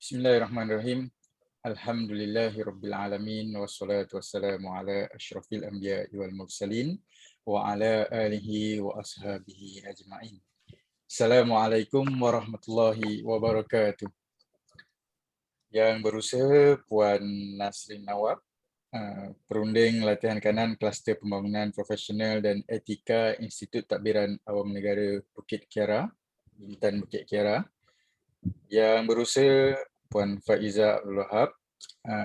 Bismillahirrahmanirrahim. Alhamdulillahirabbil alamin wassalatu wassalamu ala asyrafil anbiya'i wal mursalin wa ala alihi wa ashabihi ajma'in. Assalamualaikum warahmatullahi wabarakatuh. Yang berusaha Puan Nasrin Nawab, perunding latihan kanan Kluster Pembangunan Profesional dan Etika Institut Tadbiran Awam Negara Bukit Kiara, Bintan Bukit Kiara. Yang berusaha Puan Faiza Abdul Wahab,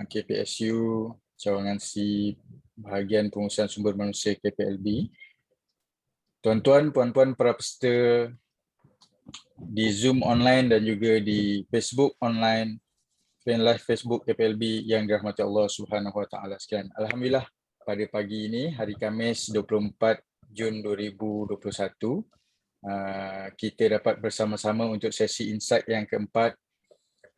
KPSU Cawangan C, Bahagian Pengurusan Sumber Manusia KPLB. Tuan-tuan, puan-puan para peserta di Zoom online dan juga di Facebook online, fan live Facebook KPLB yang dirahmati Allah Subhanahu Wa Taala sekalian. Alhamdulillah, pada pagi ini hari Khamis 24 Jun 2021, kita dapat bersama-sama untuk sesi insight yang keempat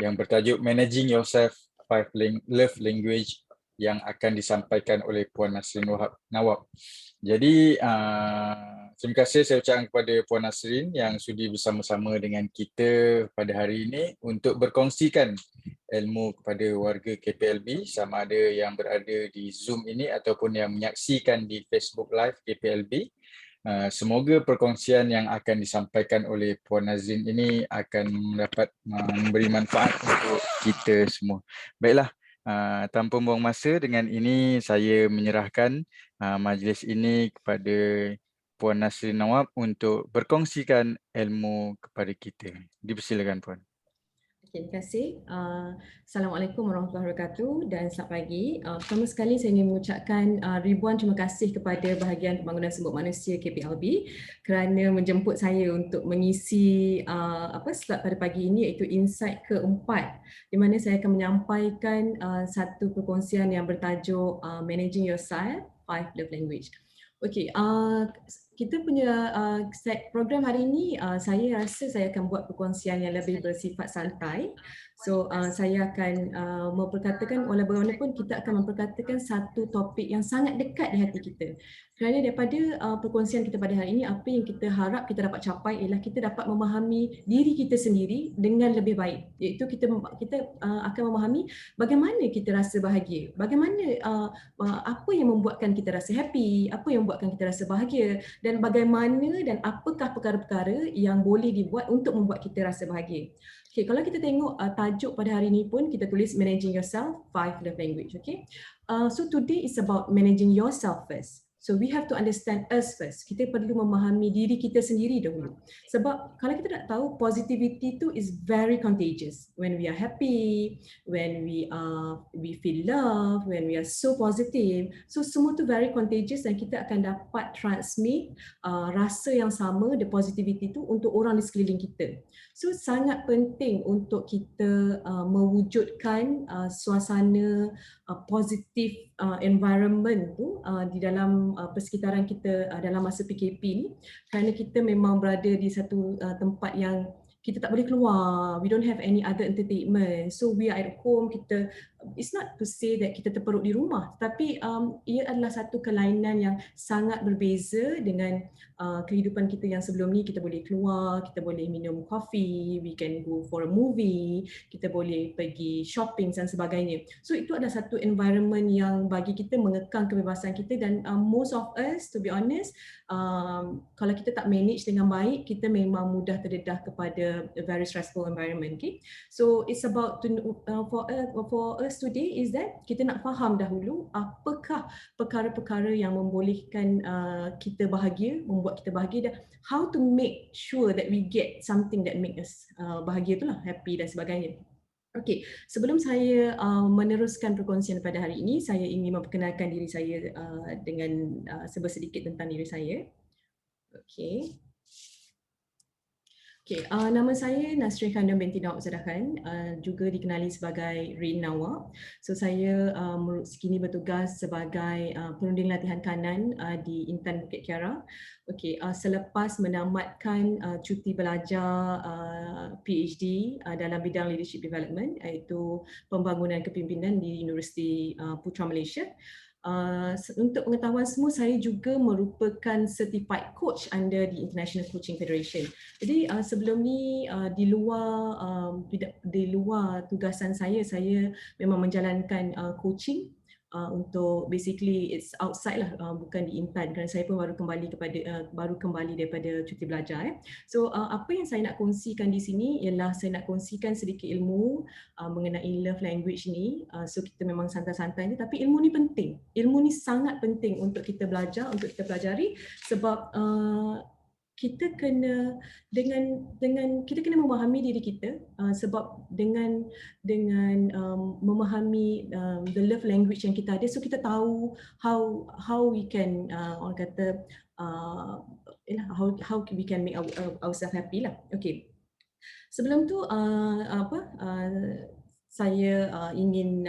yang bertajuk Managing Yourself 5 Love Language yang akan disampaikan oleh Puan Nasrin Nawab. Jadi terima kasih saya ucapkan kepada Puan Nasrin yang sudi bersama-sama dengan kita pada hari ini untuk berkongsikan ilmu kepada warga KPLB, sama ada yang berada di Zoom ini ataupun yang menyaksikan di Facebook Live KPLB. Semoga perkongsian yang akan disampaikan oleh Puan Nazrin ini akan mendapat memberi manfaat untuk kita semua. Baiklah, tanpa buang masa, dengan ini saya menyerahkan majlis ini kepada Puan Nasrin Nawab untuk berkongsikan ilmu kepada kita. Dipersilakan Puan. Terima kasih. Assalamualaikum warahmatullahi wabarakatuh dan selamat pagi. Pertama sekali saya ingin mengucapkan ribuan terima kasih kepada Bahagian Pembangunan Sumber Manusia KPLB kerana menjemput saya untuk mengisi slot pada pagi ini, iaitu insight keempat, di mana saya akan menyampaikan satu perkongsian yang bertajuk Managing Yourself 5 Love Language. Okey, kita punya program hari ini, saya rasa saya akan buat perkongsian yang lebih bersifat santai. So, saya akan memperkatakan, walaupun kita akan memperkatakan satu topik yang sangat dekat di hati kita. Kerana daripada perkongsian kita pada hari ini, apa yang kita harap kita dapat capai ialah kita dapat memahami diri kita sendiri dengan lebih baik. Iaitu kita akan memahami bagaimana kita rasa bahagia, bagaimana apa yang membuatkan kita rasa happy, apa yang membuatkan kita rasa bahagia, dan bagaimana dan apakah perkara-perkara yang boleh dibuat untuk membuat kita rasa bahagia. Okay, kalau kita tengok tajuk pada hari ini pun kita tulis Managing Yourself 5 Love Language. Okay, so today is about managing yourself first. So we have to understand us first. Kita perlu memahami diri kita sendiri dahulu. Sebab kalau kita nak tahu, positivity tu is very contagious. When we are happy, when we feel love, when we are so positive, so semua tu very contagious dan kita akan dapat transmit rasa yang sama, the positivity tu, untuk orang di sekeliling kita. So sangat penting untuk kita mewujudkan suasana positif environment tu di dalam persekitaran kita dalam masa PKP ni, kerana kita memang berada di satu tempat yang kita tak boleh keluar, we don't have any other entertainment, so we are at home. It's not to say that kita terperuk di rumah, tapi ia adalah satu kelainan yang sangat berbeza dengan kehidupan kita yang sebelum ni. Kita boleh keluar, kita boleh minum coffee, we can go for a movie, kita boleh pergi shopping dan sebagainya. So itu adalah satu environment yang bagi kita mengekang kebebasan kita, dan most of us, to be honest, kalau kita tak manage dengan baik, kita memang mudah terdedah kepada a very stressful environment. Okay? So it's about for us today is that kita nak faham dahulu apakah perkara-perkara yang membolehkan kita bahagia, membuat kita bahagia, dan how to make sure that we get something that make us bahagia tu lah, happy dan sebagainya. Okey, sebelum saya meneruskan perkongsian pada hari ini, saya ingin memperkenalkan diri saya dengan sedikit tentang diri saya. Okey. Okay, nama saya Nasrin Khandam binti Nawab Zadakan, juga dikenali sebagai Rin Nawab. So saya kini bertugas sebagai perunding latihan kanan di Intan Bukit Kiara. Okay, selepas menamatkan cuti belajar PhD dalam bidang leadership development, iaitu pembangunan kepimpinan di Universiti Putra Malaysia. Untuk pengetahuan semua, saya juga merupakan certified coach under the International Coaching Federation. Jadi sebelum ni di luar tugasan saya memang menjalankan coaching untuk basically it's outside lah, bukan di intern, kerana saya pun baru kembali daripada cuti belajar. So apa yang saya nak kongsikan di sini ialah saya nak kongsikan sedikit ilmu mengenai love language ni. So kita memang santai-santai je, tapi ilmu ni penting. Ilmu ni sangat penting untuk kita belajar, untuk kita pelajari, sebab kita kena kita kena memahami diri kita, sebab dengan memahami the love language yang kita ada, so kita tahu how we can orang kata how we can make ourselves happy lah. Okay. Sebelum tu saya ingin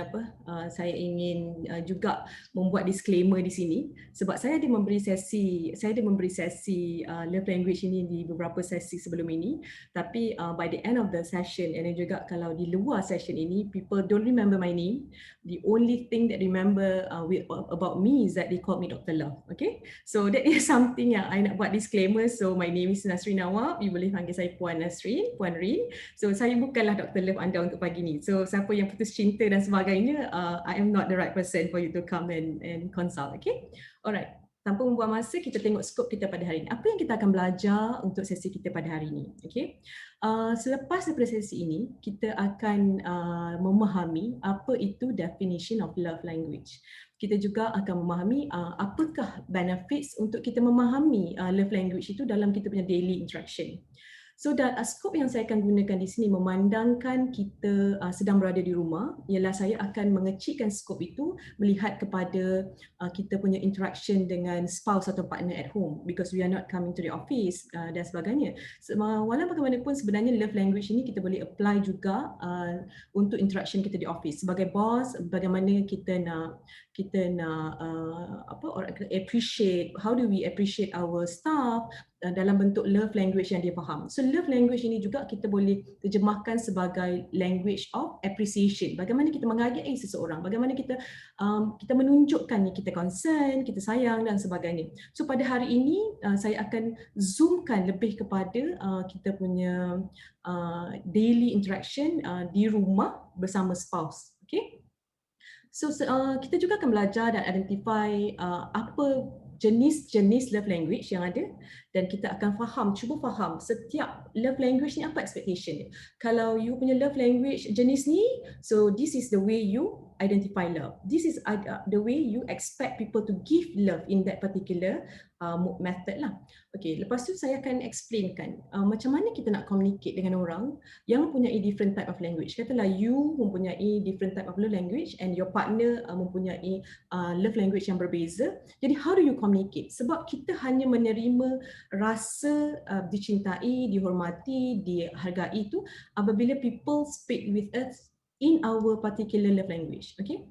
juga membuat disclaimer di sini, sebab saya ada memberi sesi love language ini di beberapa sesi sebelum ini, tapi by the end of the session, and juga kalau di luar session ini, people don't remember my name. The only thing that remember about me is that they called me Dr. Love. Okay, so that is something yang I nak buat disclaimer. So my name is Nasrin Nawab. You boleh panggil saya Puan Nasrin, Puan Rin. So saya bukanlah Dr. Love anda untuk pagi ni. So siapa yang putus cinta dan sebagainya, I am not the right person for you to come and consult. Okay, alright. Tanpa membuang masa, kita tengok skop kita pada hari ini. Apa yang kita akan belajar untuk sesi kita pada hari ini? Okay. Selepas daripada sesi ini, kita akan memahami apa itu definition of love language. Kita juga akan memahami apakah benefits untuk kita memahami love language itu dalam kita punya daily interaction. So skop yang saya akan gunakan di sini memandangkan kita sedang berada di rumah, ialah saya akan mengecilkan skop itu melihat kepada kita punya interaction dengan spouse atau partner at home, because we are not coming to the office dan sebagainya. Walau bagaimanapun sebenarnya love language ini kita boleh apply juga untuk interaction kita di office. Sebagai boss, bagaimana kita nak appreciate, how do we appreciate our staff dalam bentuk love language yang dia faham. So love language ini juga kita boleh terjemahkan sebagai language of appreciation. Bagaimana kita menghargai seseorang, bagaimana kita menunjukkan kita concern, kita sayang dan sebagainya. So pada hari ini saya akan zoomkan lebih kepada kita punya daily interaction di rumah bersama spouse. Okay? So kita juga akan belajar dan identify apa jenis-jenis love language yang ada, dan kita akan cuba faham setiap love language ni apa expectation dia. Kalau you punya love language jenis ni, so this is the way you identify love. This is the way you expect people to give love in that particular method lah. Okay, lepas tu saya akan explainkan macam mana kita nak communicate dengan orang yang mempunyai different type of language. Katalah you mempunyai different type of love language and your partner mempunyai love language yang berbeza. Jadi how do you communicate? Sebab kita hanya menerima rasa dicintai, dihormati, dihargai itu apabila people speak with us in our particular love language. Okay.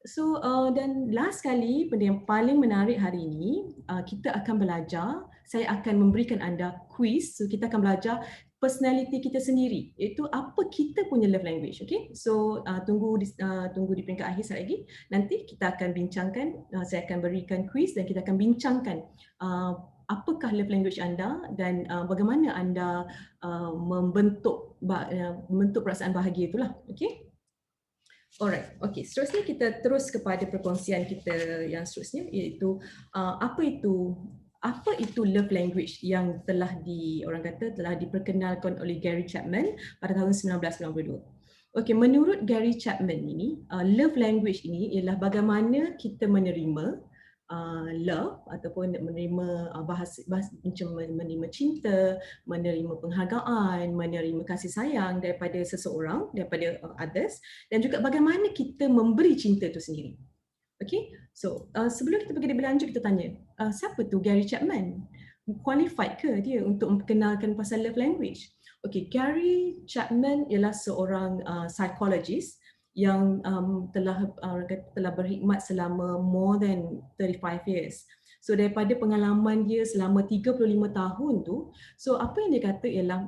So dan last kali, benda yang paling menarik hari ini, kita akan belajar, saya akan memberikan anda quiz. So kita akan belajar personality kita sendiri, iaitu apa kita punya love language. Okay. So tunggu di peringkat akhir sekejap lagi. Nanti kita akan bincangkan, saya akan berikan quiz dan kita akan bincangkan apakah love language anda dan bagaimana anda membentuk perasaan bahagia itulah. Okay. Alright, okay. Seterusnya kita terus kepada perkongsian kita yang seterusnya, iaitu apa itu love language yang telah diperkenalkan oleh Gary Chapman pada tahun 1992. Okay, menurut Gary Chapman ini, love language ini ialah bagaimana kita menerima love ataupun menerima macam menerima cinta, menerima penghargaan, menerima kasih sayang daripada seseorang, daripada others, dan juga bagaimana kita memberi cinta itu sendiri. Okay, so sebelum kita pergi lebih lanjut, kita tanya, siapa tu Gary Chapman? Qualified ke dia untuk memperkenalkan pasal love language? Okay, Gary Chapman ialah seorang psychologist yang telah berkhidmat selama more than 35 years. So daripada pengalaman dia selama 35 tahun tu, so apa yang dia kata ialah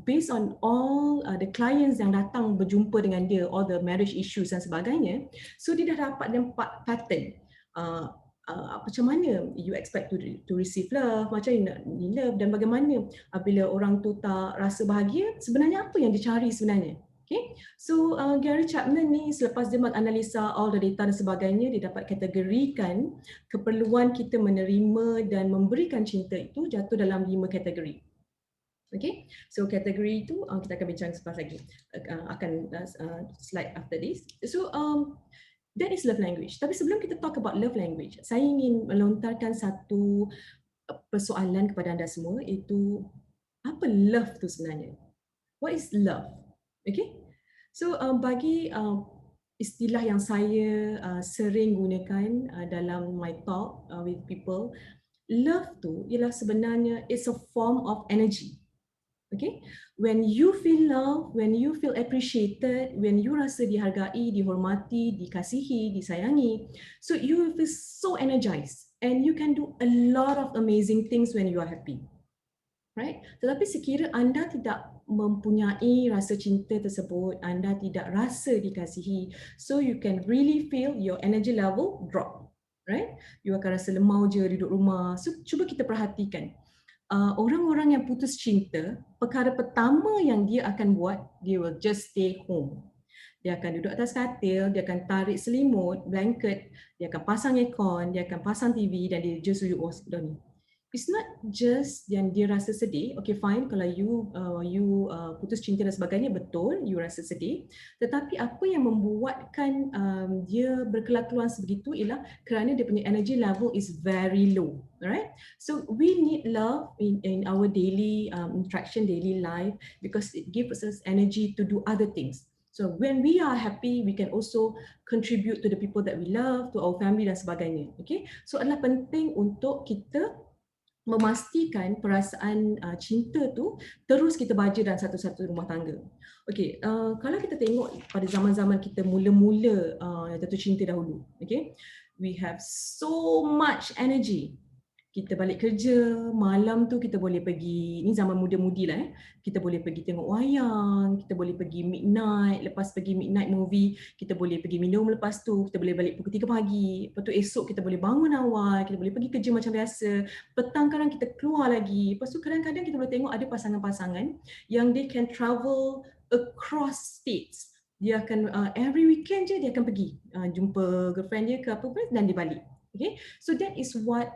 based on all the clients yang datang berjumpa dengan dia, all the marriage issues dan sebagainya, so dia dah dapat 4 pattern. macam mana you expect to receive love, macam mana nak ni love, dan bagaimana bila orang tu tak rasa bahagia, sebenarnya apa yang dicari sebenarnya. Okay, so Gary Chapman ni selepas dia menganalisa all the data dan sebagainya, dia dapat kategorikan keperluan kita menerima dan memberikan cinta itu jatuh dalam 5 kategori. Okay, so kategori itu kita akan bincang selepas lagi, akan slide after this. So that is love language. Tapi sebelum kita talk about love language, saya ingin melontarkan satu persoalan kepada anda semua, iaitu apa love tu sebenarnya? What is love? Okay, so bagi istilah yang saya sering gunakan dalam my talk with people, love tu ialah sebenarnya it's a form of energy. Okay, when you feel love, when you feel appreciated, when you rasa dihargai, dihormati, dikasihi, disayangi, so you will feel so energized and you can do a lot of amazing things when you are happy. Right? Tetapi sekira anda tidak mempunyai rasa cinta tersebut, anda tidak rasa dikasihi, so you can really feel your energy level drop. Right? You akan rasa lemau je duduk rumah. So cuba kita perhatikan. Orang-orang yang putus cinta, perkara pertama yang dia akan buat, dia will just stay home. Dia akan duduk atas katil, dia akan tarik selimut, blanket, dia akan pasang aircon, dia akan pasang TV dan dia just duduk ni. It's not just yang dia rasa sedih. Okay, fine, kalau you putus cinta dan sebagainya, betul, you rasa sedih. Tetapi apa yang membuatkan dia berkelakuan sebegitu ialah kerana dia punya energy level is very low. Alright, so we need love in our daily interaction, daily life, because it gives us energy to do other things. So when we are happy, we can also contribute to the people that we love, to our family dan sebagainya. Okay, so adalah penting untuk kita memastikan perasaan cinta tu terus kita baja dalam satu-satu rumah tangga. Okay, kalau kita tengok pada zaman-zaman kita mula-mula jatuh cinta dahulu, okay, we have so much energy. Kita balik kerja, malam tu kita boleh pergi, ni zaman muda-mudi lah kita boleh pergi tengok wayang, kita boleh pergi midnight, lepas pergi midnight movie, kita boleh pergi minum lepas tu, kita boleh balik pukul 3 pagi, lepas tu esok kita boleh bangun awal, kita boleh pergi kerja macam biasa, petang kadang kita keluar lagi, lepas tu kadang-kadang kita boleh tengok ada pasangan-pasangan yang they can travel across states. Dia akan every weekend je dia akan pergi jumpa girlfriend dia ke apa pun dan dia balik. Okay, so that is what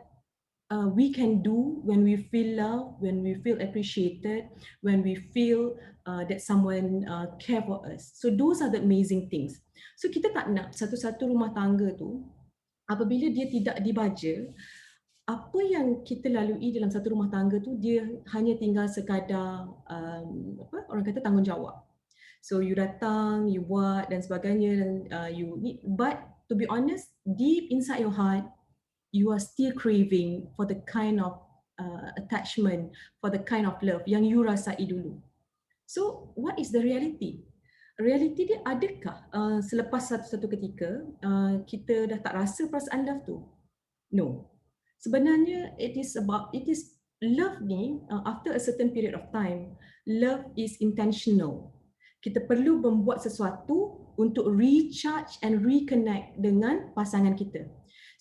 we can do when we feel love, when we feel appreciated, when we feel that someone care for us. So those are the amazing things. So kita tak nak satu-satu rumah tangga tu, apabila dia tidak dibaja, apa yang kita lalui dalam satu rumah tangga tu, dia hanya tinggal sekadar orang kata tanggungjawab. So you datang, you buat dan sebagainya, dan you need, but to be honest, deep inside your heart, you are still craving for the kind of attachment, for the kind of love yang you rasai dulu. So what is the reality? Reality dia adakah selepas satu ketika kita dah tak rasa perasaan love tu? No. Sebenarnya it is love ni after a certain period of time, love is intentional. Kita perlu membuat sesuatu untuk recharge and reconnect dengan pasangan kita.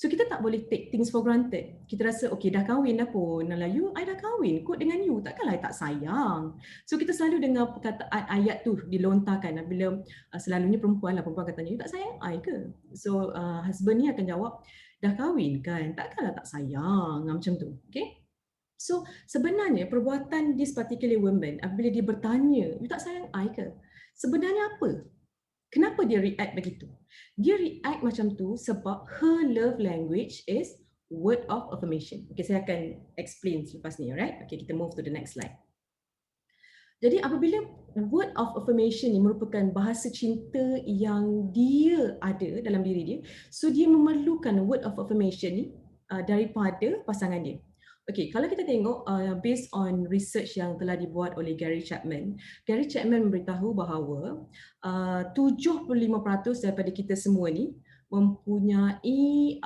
So kita tak boleh take things for granted. Kita rasa okay dah kahwin dah pun. Nalah you, I dah kahwin kot dengan you. Takkanlah I tak sayang. So kita selalu dengar perkataan ayat tu dilontarkan bila selalunya perempuan katanya, you tak sayang I ke? So husband ni akan jawab, dah kahwin kan? Takkanlah tak sayang. Macam tu. Okay? So sebenarnya perbuatan this particular woman apabila dia bertanya, you tak sayang I ke? Sebenarnya apa? Kenapa dia react begitu? Dia react macam tu sebab her love language is word of affirmation. Okay, saya akan explain selepas ni, alright? Okay, kita move to the next slide. Jadi apabila word of affirmation ni merupakan bahasa cinta yang dia ada dalam diri dia, so dia memerlukan word of affirmation ni daripada pasangan dia. Okay, kalau kita tengok based on research yang telah dibuat oleh Gary Chapman memberitahu bahawa 75% daripada kita semua ni mempunyai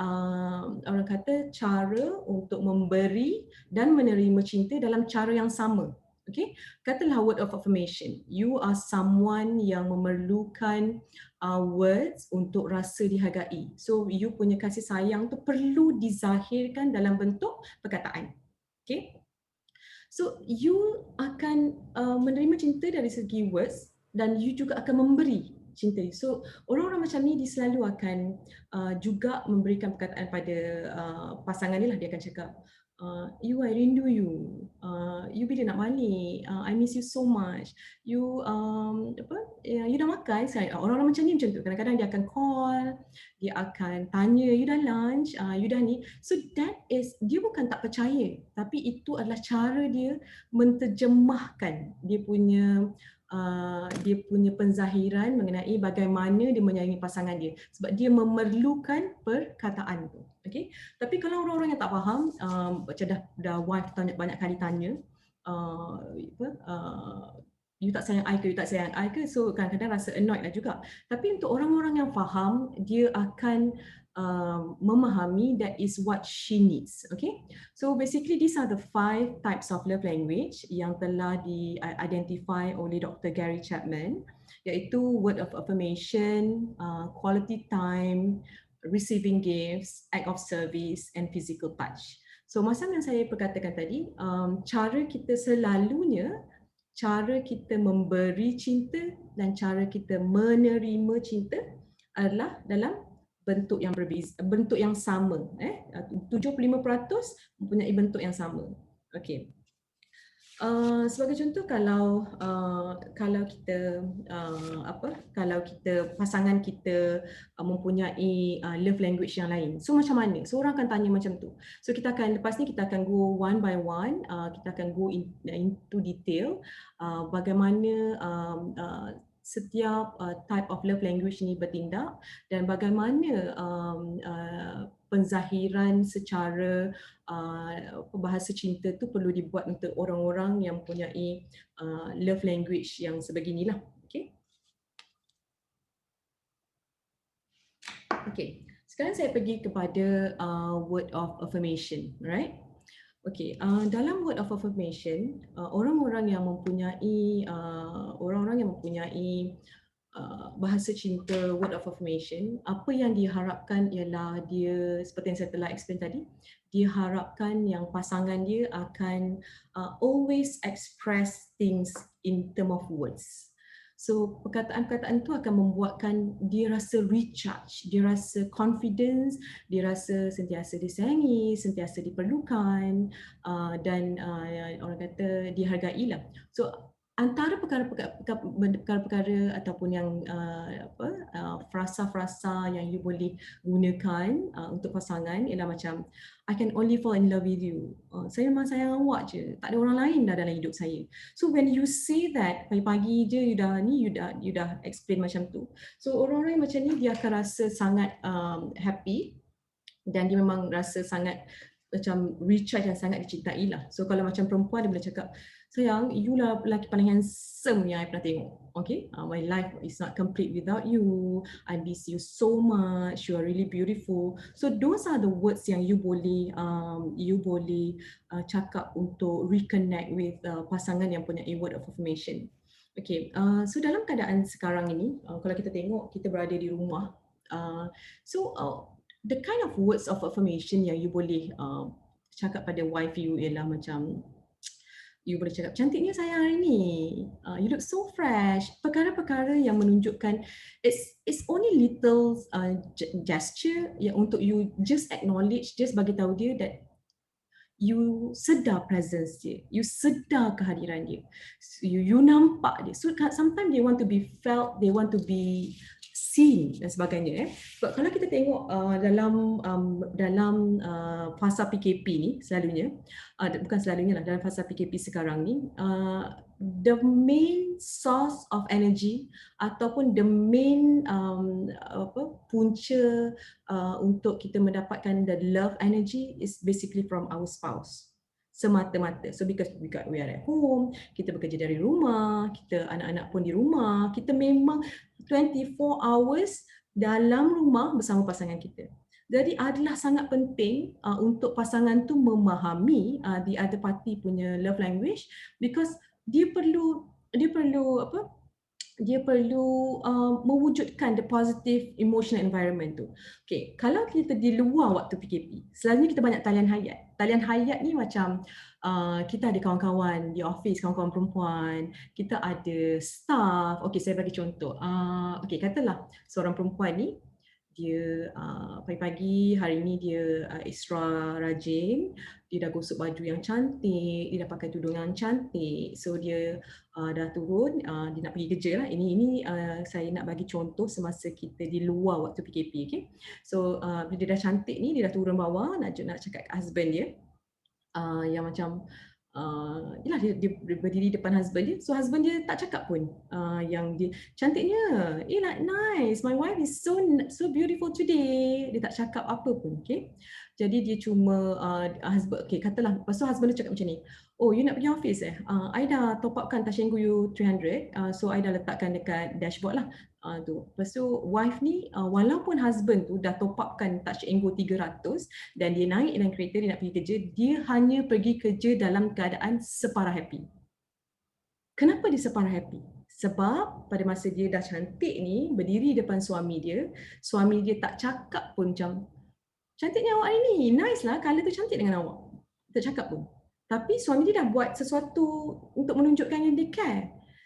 orang kata cara untuk memberi dan menerima cinta dalam cara yang sama. Okay, katalah word of affirmation. You are someone yang memerlukan words untuk rasa dihargai. So you punya kasih sayang tu perlu dizahirkan dalam bentuk perkataan. Okay, so you akan menerima cinta dari segi words dan you juga akan memberi cinta. So orang-orang macam ni dia selalu akan juga memberikan perkataan pada pasangan dia lah. Dia akan cakap, you, I rindu you. You bila nak balik? I miss you so much. You you dah makan? Orang-orang macam ni macam tu. Kadang-kadang dia akan call, dia akan tanya, you dah lunch? You dah ni? So that is, dia bukan tak percaya, tapi itu adalah cara dia menterjemahkan dia punya penzahiran mengenai bagaimana dia menyayangi pasangan dia, sebab dia memerlukan perkataan tu. Okay? Tapi kalau orang-orang yang tak faham, macam dah wife banyak kali tanya, you tak sayang I ke, you tak sayang I ke, so kadang-kadang rasa annoyed lah juga. Tapi untuk orang-orang yang faham, dia akan memahami that is what she needs. Okay, so basically these are the 5 types of love language yang telah di-identify oleh Dr. Gary Chapman, iaitu word of affirmation, quality time, receiving gifts, act of service and physical touch. So macam yang saya perkatakan tadi, cara kita memberi cinta dan cara kita menerima cinta adalah dalam bentuk yang berbeza, bentuk yang sama. 75% mempunyai bentuk yang sama. Okey. Sebagai contoh, kalau kita pasangan kita mempunyai love language yang lain, so macam mana? So orang akan tanya macam tu. So kita akan lepas ni kita akan go one by one, kita akan go into detail bagaimana setiap type of love language ni bertindak dan bagaimana penzahiran secara bahasa cinta tu perlu dibuat untuk orang-orang yang mempunyai love language yang sebeginilah. Okay. Okay. Sekarang saya pergi kepada word of affirmation, right? Okay, dalam word of affirmation, orang-orang yang mempunyai bahasa cinta word of affirmation, apa yang diharapkan ialah dia, seperti yang saya telah explain tadi, diharapkan yang pasangan dia akan always express things in term of words. So perkataan-perkataan tu akan membuatkan dia rasa recharge, dia rasa confidence, dia rasa sentiasa disayangi, sentiasa diperlukan dan orang kata dihargai lah. So antara perkara-perkara ataupun yang frasa-frasa yang you boleh gunakan untuk pasangan ialah macam, I can only fall in love with you. Saya memang sayang awak je, tak ada orang lain dah dalam hidup saya. So when you say that, pagi-pagi je you dah explain macam tu. So orang-orang macam ni dia akan rasa sangat happy dan dia memang rasa sangat macam recharge dan sangat dicintai lah. So kalau macam perempuan dia boleh cakap, sayang, you lah lelaki paling handsome yang I pernah tengok. Okay, my life is not complete without you. I miss you so much. You are really beautiful. So those are the words yang you boleh cakap untuk reconnect with pasangan yang punya word of affirmation. Okay, so dalam keadaan sekarang ini, kalau kita tengok kita berada di rumah, the kind of words of affirmation yang you boleh cakap pada wife you ialah macam, you boleh cakap, cantiknya sayang hari ni, you look so fresh. Perkara-perkara yang menunjukkan it's only little gesture yang untuk you just acknowledge, just bagi tahu dia that you sedar presence dia, you sedar kehadiran dia, you nampak dia. So sometimes they want to be felt, they want to be seen dan sebagainya. Sebab kalau kita tengok dalam fasa PKP ni selalunya, bukan selalunya lah, dalam fasa PKP sekarang ni, the main source of energy ataupun the main punca untuk kita mendapatkan the love energy is basically from our spouse. Semata-mata. So because we are at home, kita bekerja dari rumah, kita anak-anak pun di rumah, kita memang 24 hours dalam rumah bersama pasangan kita. Jadi adalah sangat penting untuk pasangan tu memahami the other party punya love language, because dia perlu apa? Dia perlu mewujudkan the positive emotional environment tu. Okay, kalau kita di luar waktu PKP, selalunya kita banyak talian hayat. Talian hayat ni macam kita ada kawan-kawan di office, kawan-kawan perempuan, kita ada staff. Okay, saya bagi contoh. Okay, katalah seorang perempuan ni, dia pagi-pagi hari ni dia extra rajin, dia dah gosok baju yang cantik, dia dah pakai tudung yang cantik, so dia dah turun, dia nak pergi kerja lah. Ini saya nak bagi contoh semasa kita di luar waktu PKP, okay? So bila dia dah cantik ni, dia dah turun bawah nak cakap kat husband dia, yang macam yalah, dia berdiri depan husband dia, so husband dia tak cakap pun yang dia cantiknya, like nice, my wife is so beautiful today, dia tak cakap apa pun, okay. Jadi dia cuma husband, okay, katalah lepas tu husband dia cakap macam ni, oh you nak pergi office I dah top upkan touch and go you 300, so I dah letakkan dekat dashboard lah. Tu. Lepas tu wife ni walaupun husband tu dah top upkan touch and go 300 dan dia naik dalam kereta, dia nak pergi kerja, dia hanya pergi kerja dalam keadaan separah happy. Kenapa dia separah happy? Sebab pada masa dia dah cantik ni, berdiri depan suami dia tak cakap pun macam, cantiknya awak hari ni, nice lah, colour tu cantik dengan awak. Tak cakap pun. Tapi suami dia dah buat sesuatu untuk menunjukkan yang dia care.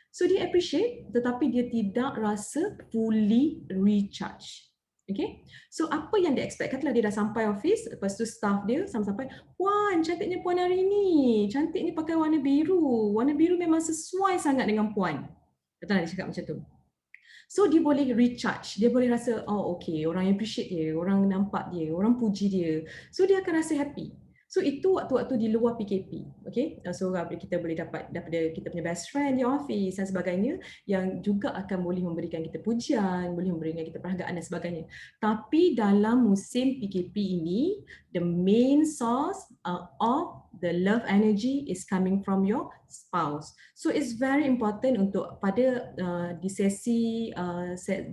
So dia appreciate, tetapi dia tidak rasa fully recharged. Okay, so apa yang dia expect? Katalah dia dah sampai office, lepas tu staff dia sampai, Puan, cantiknya Puan hari ni, cantik ni pakai warna biru memang sesuai sangat dengan Puan. Katalah dia cakap macam tu. So dia boleh recharge, dia boleh rasa, oh okay, orang appreciate dia, orang nampak dia, orang puji dia. So dia akan rasa happy. So itu waktu-waktu di luar PKP, okay? So kita boleh dapat daripada kita punya best friend di office dan sebagainya, yang juga akan boleh memberikan kita pujian, boleh memberikan kita perhargaan dan sebagainya. Tapi dalam musim PKP ini, the main source of the love energy is coming from your spouse. So it's very important untuk pada di sesi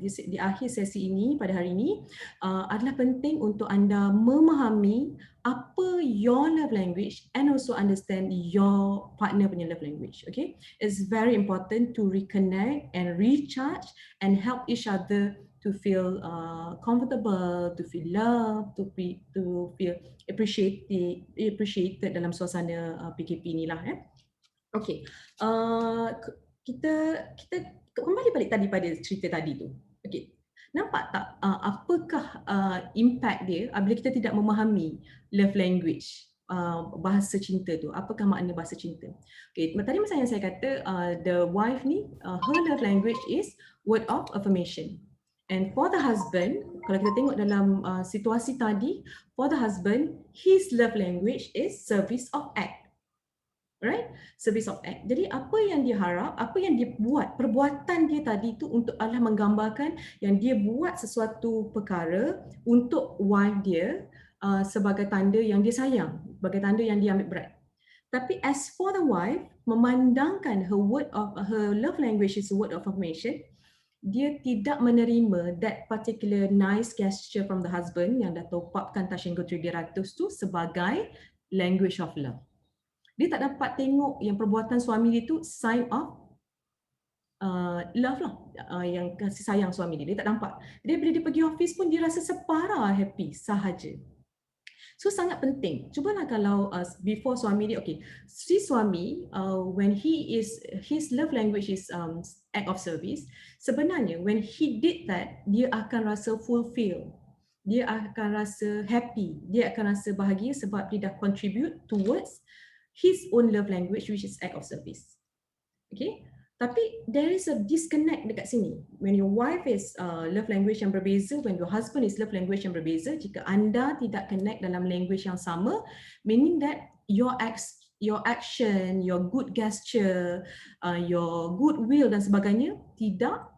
di akhir sesi ini pada hari ini adalah penting untuk anda memahami apa your love language and also understand your partner punya love language. Okay, it's very important to reconnect and recharge and help each other to feel comfortable, to feel loved, to feel appreciated dalam suasana PKP inilah. Okay, kita kembali balik tadi pada cerita tadi tu. Okay, nampak tak apakah impact dia apabila kita tidak memahami love language, bahasa cinta tu? Apakah makna bahasa cinta? Okay, tadi masa yang saya kata the wife ni, her love language is word of affirmation. And for the husband, kalau kita tengok dalam situasi tadi, for the husband, his love language is service of act. Right? Service of act. Jadi apa yang dia harap, apa yang dia buat, perbuatan dia tadi tu untuk Allah menggambarkan yang dia buat sesuatu perkara untuk wife dia sebagai tanda yang dia sayang, sebagai tanda yang dia ambil berat. Tapi as for the wife, memandangkan her love language is a word of affirmation, dia tidak menerima that particular nice gesture from the husband yang dah top upkan touch and go 300 tu sebagai language of love. Dia tak dapat tengok yang perbuatan suami dia tu sign of love lah, yang kasih sayang suami dia. Dia tak nampak. Dia bila dia pergi office pun dia rasa separah happy sahaja. So sangat penting. Cubalah kalau before suami dia, okay, si suami when his love language is act of service, sebenarnya when he did that, dia akan rasa fulfill. Dia akan rasa happy, dia akan rasa bahagia sebab dia dah contribute towards his own love language, which is act of service. Okay, tapi there is a disconnect dekat sini. When your wife is love language yang berbeza, when your husband is love language yang berbeza, jika anda tidak connect dalam language yang sama, meaning that your action, your good gesture, your goodwill dan sebagainya tidak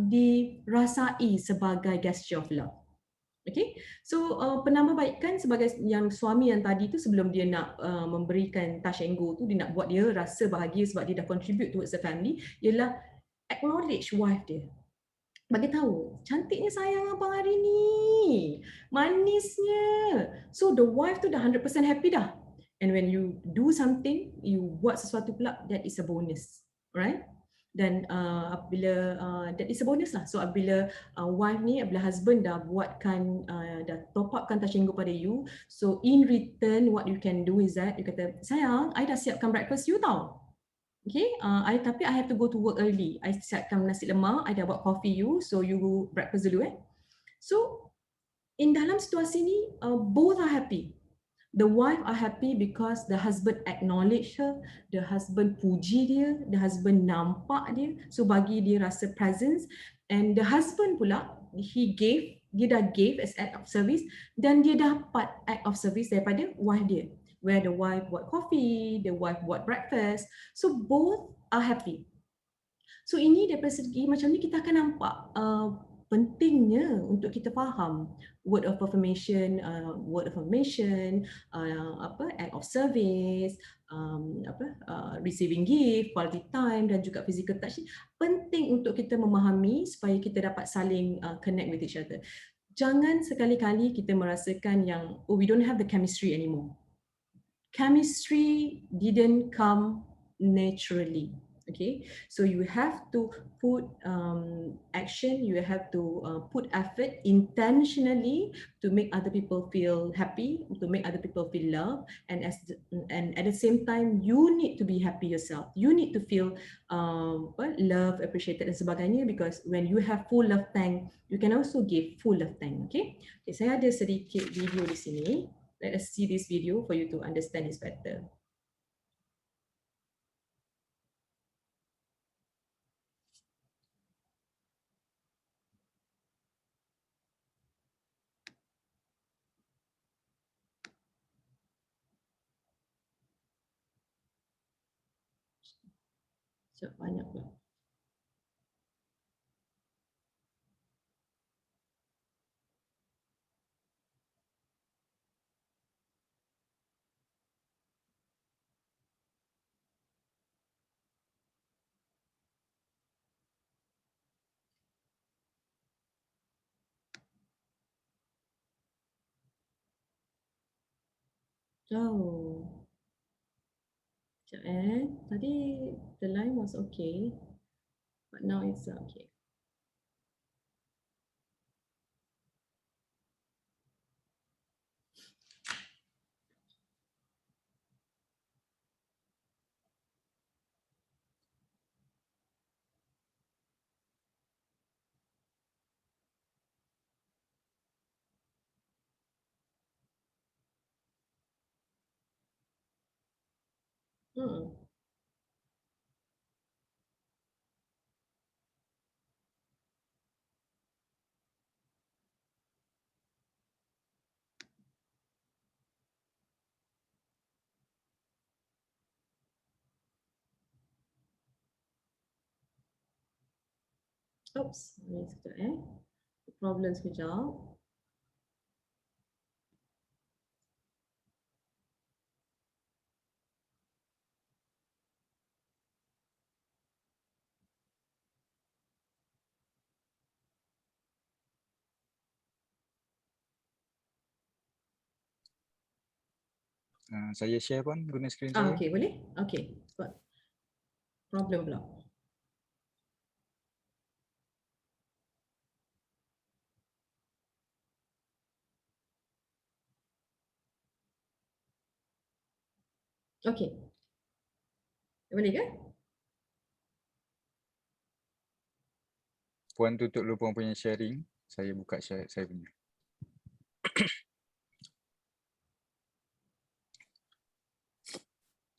dirasai sebagai gesture of love. Okay, so penambahbaikan sebagai yang suami yang tadi tu, sebelum dia nak memberikan touch and go tu, dia nak buat dia rasa bahagia sebab dia dah contribute towards the family, ialah acknowledge wife dia. Bagi tahu, cantiknya sayang abang hari ni, manisnya. So the wife tu dah 100% happy dah. And when you do something, you buat sesuatu pula, that is a bonus, right? Dan apabila that is a bonus lah. So apabila wife ni, apabila husband dah buatkan, dah top upkan touch and go pada you, so in return what you can do is that you kata, sayang, I dah siapkan breakfast you tau. Okay, tapi I have to go to work early. I siapkan nasi lemak, I dah buat coffee you, so you breakfast dulu So in dalam situasi ni, both are happy. The wife are happy because the husband acknowledge her, the husband puji dia, the husband nampak dia, so bagi dia rasa presence. And the husband pula, dia dah gave as act of service, dan dia dapat act of service daripada wife dia, where the wife buat coffee, the wife buat breakfast, so both are happy. So ini daripada segi macam ni kita akan nampak pentingnya untuk kita faham word of affirmation, act of service, receiving gift, quality time dan juga physical touch. Penting untuk kita memahami supaya kita dapat saling connect with each other. Jangan sekali-kali kita merasakan yang we don't have the chemistry anymore. Chemistry didn't come naturally. Okay, so you have to put action, you have to put effort intentionally to make other people feel happy, to make other people feel loved, and at the same time you need to be happy yourself. You need to feel love, appreciated dan sebagainya, because when you have full love tank, you can also give full love tank. Okay, saya ada sedikit video di sini. Let us see this video for you to understand this better. Banyak pula. Oh. Sekejap Tadi the line was okay, but now it's okay. Oops, ni sekejap problem sekejap. Saya share pun guna skrin saya. Okay, boleh? Okay, sebab problem pula. Okay. Boleh ke? Puan tutup dulu puan punya sharing. Saya buka share saya punya.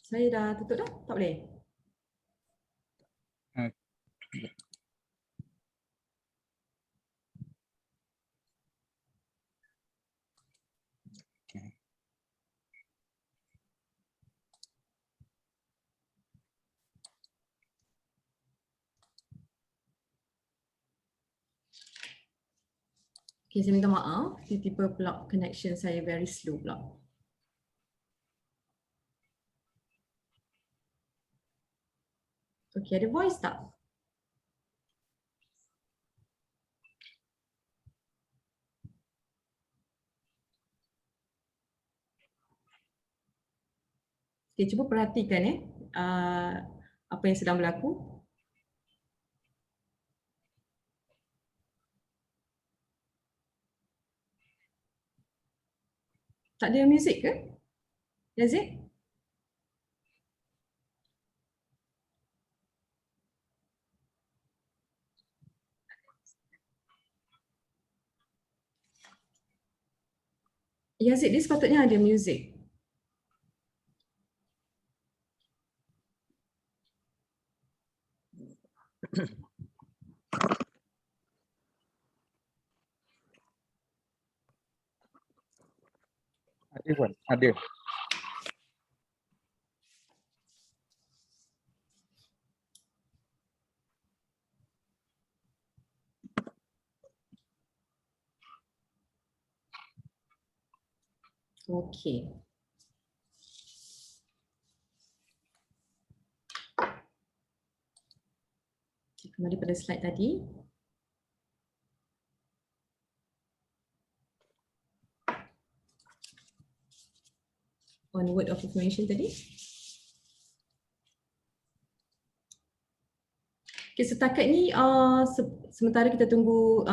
Saya dah tutup dah? Tak boleh? Okay, saya minta maaf. Tiba-tiba pula connection saya very slow pula. Okay, ada voice tak? Okay, cuba perhatikan apa yang sedang berlaku. Tak ada muzik ke? Yazid? Yazid, dia sepatutnya ada muzik. Ada Wan, ada. Okey. Kembali pada slide tadi. On word of affirmation tadi. Okay, setakat ni sementara kita tunggu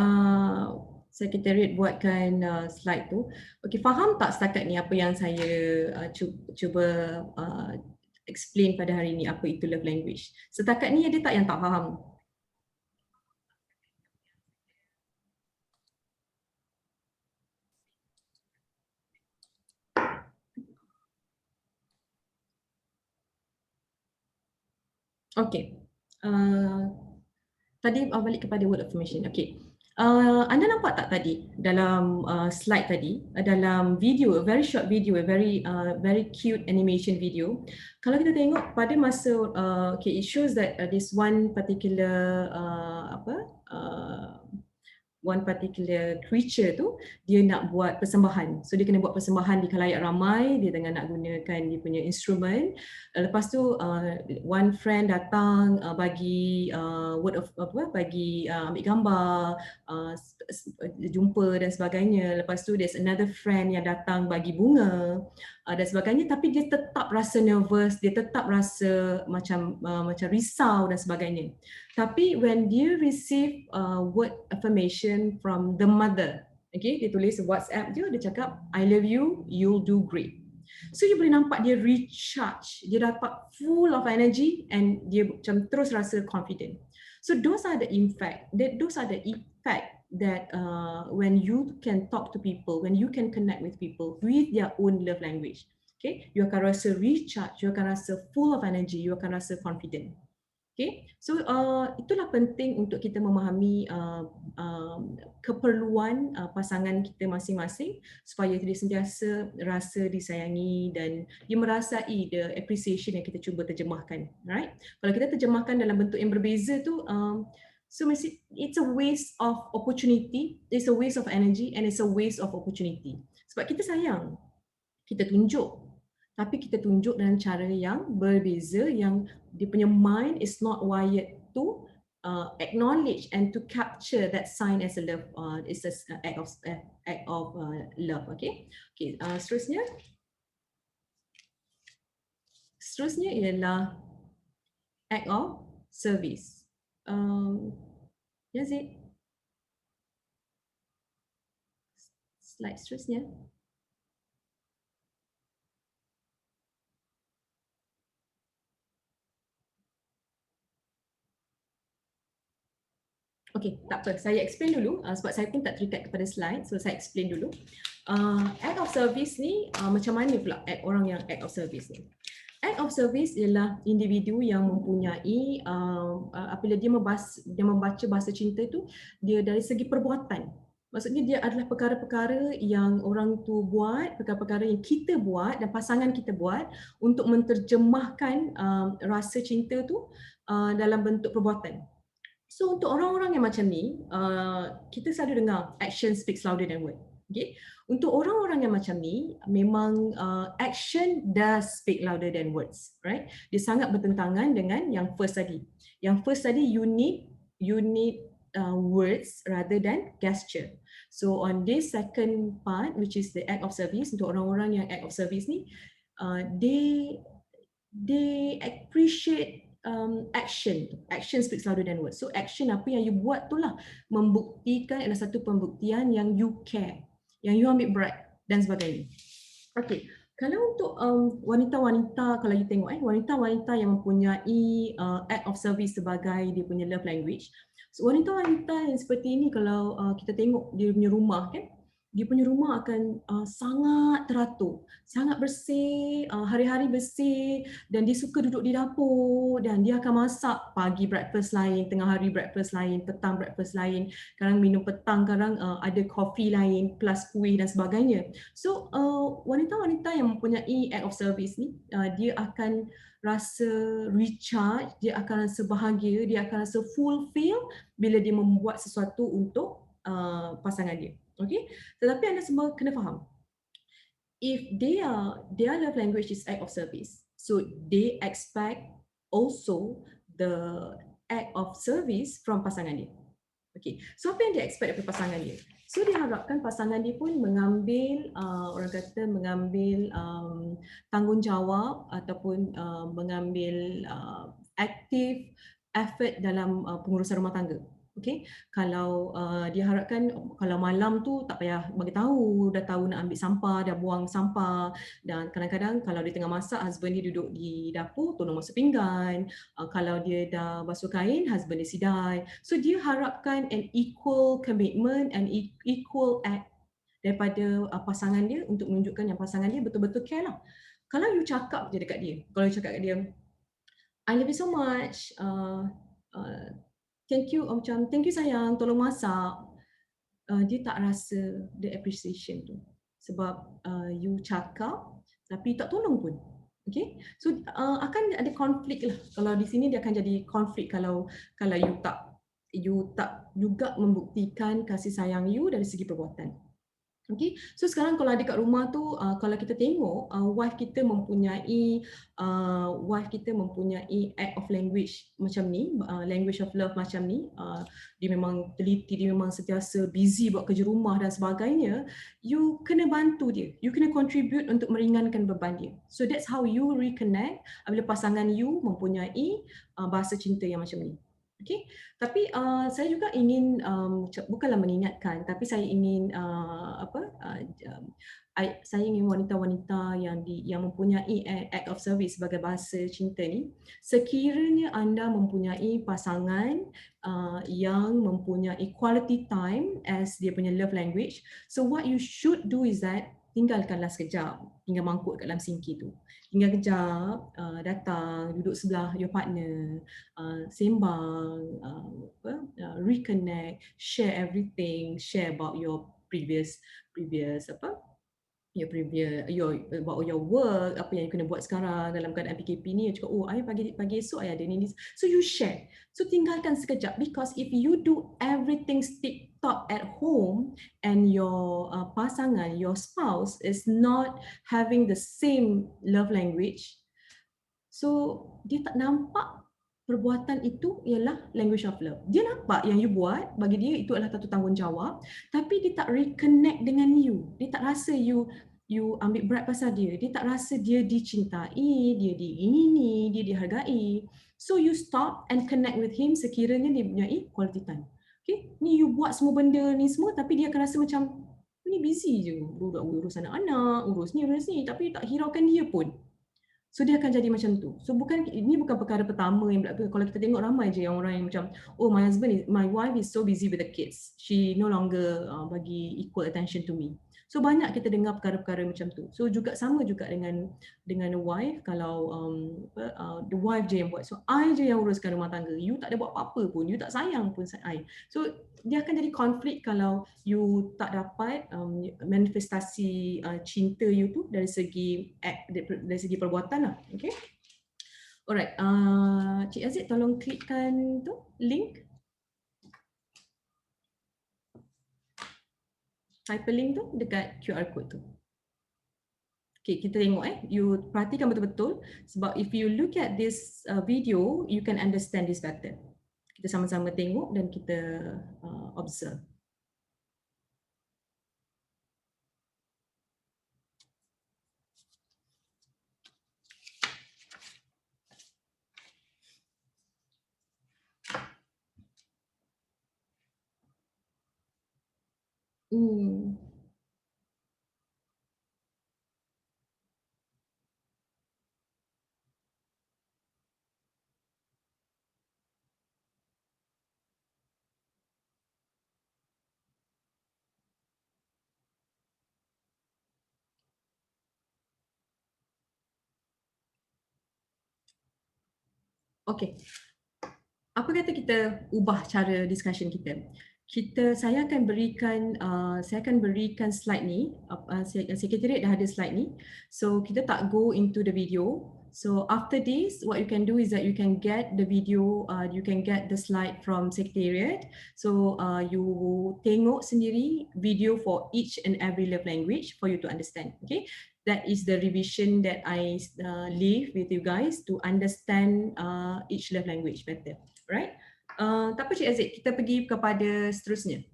Secretariat buatkan slide tu. Okay, faham tak setakat ni apa yang saya cuba explain pada hari ni, apa itu love language? Setakat ni ada tak yang tak faham? Okay. Tadi balik kepada word affirmation. Okay. Anda nampak tak tadi dalam slide tadi, dalam video, a very short video, a very cute animation video. Kalau kita tengok pada masa, okay, it shows that this one particular one particular creature tu dia nak buat persembahan. So dia kena buat persembahan di khalayak ramai, dia tengah nak gunakan dia punya instrumen. Lepas tu one friend datang bagi word of bagi ambil gambar, jumpa dan sebagainya. Lepas tu there's another friend yang datang bagi bunga dan sebagainya, tapi dia tetap rasa nervous, dia tetap rasa macam risau dan sebagainya. Tapi when dia receive word affirmation from the mother, okay, dia tulis WhatsApp dia cakap I love you, you'll do great. So you boleh nampak dia recharge, dia dapat full of energy and dia macam terus rasa confident. So those are the effect that when you can talk to people, when you can connect with people with their own love language, okay, you akan rasa recharge, you akan rasa full of energy, you akan rasa confident. Okay, so itulah penting untuk kita memahami keperluan pasangan kita masing-masing supaya dia sentiasa rasa disayangi dan dia merasai the appreciation yang kita cuba terjemahkan, right? Kalau kita terjemahkan dalam bentuk yang berbeza tu, so it's a waste of opportunity, it's a waste of energy and it's a waste of opportunity. Sebab kita sayang, kita tunjuk. Tapi kita tunjuk dengan cara yang berbeza, yang dia punya mind is not wired to acknowledge and to capture that sign as a love, is an act of love. Okay. Okay. Seterusnya ialah act of service. Yazid. Slide seterusnya. Okay, tak apa. Saya explain dulu sebab saya pun tak terikat kepada slide. So saya explain dulu. Act of service ni macam mana pula orang yang act of service ni? Act of service ialah individu yang mempunyai apabila dia membaca bahasa cinta tu, dia dari segi perbuatan. Maksudnya dia adalah perkara-perkara yang orang tu buat, perkara-perkara yang kita buat dan pasangan kita buat untuk menterjemahkan rasa cinta tu dalam bentuk perbuatan. So untuk orang-orang yang macam ni, kita selalu dengar action speaks louder than word. Okay? Untuk orang-orang yang macam ni, memang action does speak louder than words, right? Dia sangat bertentangan dengan yang first tadi. Yang first tadi you need words rather than gesture. So on this second part, which is the act of service, untuk orang-orang yang act of service ni, they appreciate action. Action speaks louder than words. So action apa yang you buat tu lah membuktikan, adalah satu pembuktian yang you care, yang you ambil berat dan sebagainya. Okay, kalau untuk wanita-wanita, kalau you tengok wanita-wanita yang mempunyai act of service sebagai dia punya love language. So wanita-wanita yang seperti ini, kalau kita tengok dia punya rumah kan, dia punya rumah akan sangat teratur, sangat bersih, hari-hari bersih, dan dia suka duduk di dapur, dan dia akan masak pagi breakfast lain, tengah hari breakfast lain, petang breakfast lain, kadang minum petang, kadang ada kopi lain plus kuih dan sebagainya. So wanita-wanita yang mempunyai act of service ni, dia akan rasa recharge, dia akan rasa bahagia, dia akan rasa fulfill bila dia membuat sesuatu untuk pasangan dia. Okay, tetapi anda semua kena faham, if their love language is act of service, so they expect also the act of service from pasangan dia. Okay, so apa yang dia expect daripada pasangan dia? So dia harapkan pasangan dia pun mengambil orang kata mengambil tanggungjawab ataupun mengambil aktif effort dalam pengurusan rumah tangga. Okay, kalau dia harapkan kalau malam tu tak payah bagi tahu, dah tahu nak ambil sampah, dah buang sampah, dan kadang-kadang kalau dia tengah masak, husband dia duduk di dapur tolong basuh pinggan, kalau dia dah basuh kain, husband dia sidai. So dia harapkan an equal commitment and equal act daripada pasangan dia untuk menunjukkan yang pasangan dia betul-betul care lah. Kalau you cakap je dekat dia, kalau you cakap kat dia, I love you so much, thank you macam thank you sayang tolong masak, dia tak rasa the appreciation tu sebab you cakap tapi tak tolong pun. Okay, so akan ada konflik lah. Kalau di sini dia akan jadi konflik kalau you tak juga membuktikan kasih sayang you dari segi perbuatan. Okay, so sekarang kalau ada kat rumah tu, kalau kita tengok wife kita mempunyai act of language macam ni, language of love macam ni, dia memang teliti, dia memang sentiasa busy buat kerja rumah dan sebagainya, you kena bantu dia, you kena contribute untuk meringankan beban dia. So that's how you reconnect apabila pasangan you mempunyai bahasa cinta yang macam ni. Okay, tapi saya juga ingin bukanlah mengingatkan, tapi saya ingin saya ingin wanita-wanita yang mempunyai act of service sebagai bahasa cinta ni, sekiranya anda mempunyai pasangan yang mempunyai quality time as dia punya love language, so what you should do is that tinggalkanlah sekejap, tinggal mangkuk kat dalam sinki tu. Tinggal kejap, datang, duduk sebelah your partner, sembang, reconnect, share everything, share about your previous about your work, apa yang you kena buat sekarang dalam keadaan PKP ni. You cakap, oh, I pagi esok I ada ni. So you share. So tinggalkan sekejap, because if you do everything tip-top at home and your pasangan, your spouse is not having the same love language, so dia tak nampak perbuatan itu ialah language of love. Dia nampak yang you buat, bagi dia itu adalah satu tanggungjawab, tapi dia tak reconnect dengan you. Dia tak rasa you ambil berat pasal dia. Dia tak rasa dia dicintai, dia diingini, dia dihargai. So you stop and connect with him sekiranya dia mempunyai quality time. Okay, ni you buat semua benda ni semua, tapi dia akan rasa macam ni busy je, urus anak-anak, urus ni, tapi tak hiraukan dia pun. So dia akan jadi macam tu. So ini bukan perkara pertama yang berlaku. Kalau kita tengok ramai je yang orang yang macam, oh my wife is so busy with the kids, she no longer bagi equal attention to me. So banyak kita dengar perkara-perkara macam tu. So juga sama juga dengan wife, kalau the wife je yang buat, so I je yang uruskan rumah tangga, you tak ada buat apa-apa pun, you tak sayang pun I. So dia akan jadi konflik kalau you tak dapat manifestasi cinta you tu dari segi perbuatan lah. Okay. Alright, Cik Aziz tolong klikkan tu link, hyperlink tu dekat QR code tu. Okay, kita tengok you perhatikan betul-betul, sebab if you look at this video, you can understand this better. Kita sama-sama tengok dan kita observe. Hmm. Okay. Apa kata kita ubah cara discussion kita? Saya akan berikan slide ni. Sekretariat dah ada slide ni. So kita tak go into the video. So after this, what you can do is that you can get the video, you can get the slide from Secretariat. So you tengok sendiri video for each and every love language for you to understand. Okay, that is the revision that I leave with you guys to understand each love language better. Right? Tak apa Cik Aziz, kita pergi kepada seterusnya.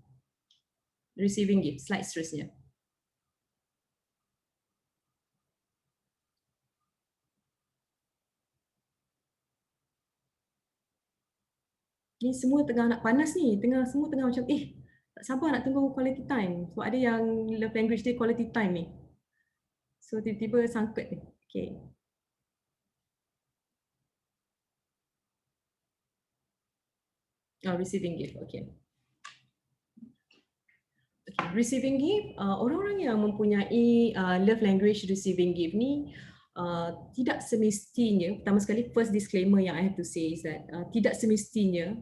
Receiving gift, slide seterusnya. Ni semua tengah nak panas ni, semua tengah macam tak sabar nak tunggu quality time. Sebab ada yang love language dia quality time ni. So tiba-tiba sangkut ni. Okay. Receiving gift, okay. Okay. Receiving gift, orang-orang yang mempunyai love language receiving gift ni tidak semestinya, pertama sekali first disclaimer yang I have to say is that tidak semestinya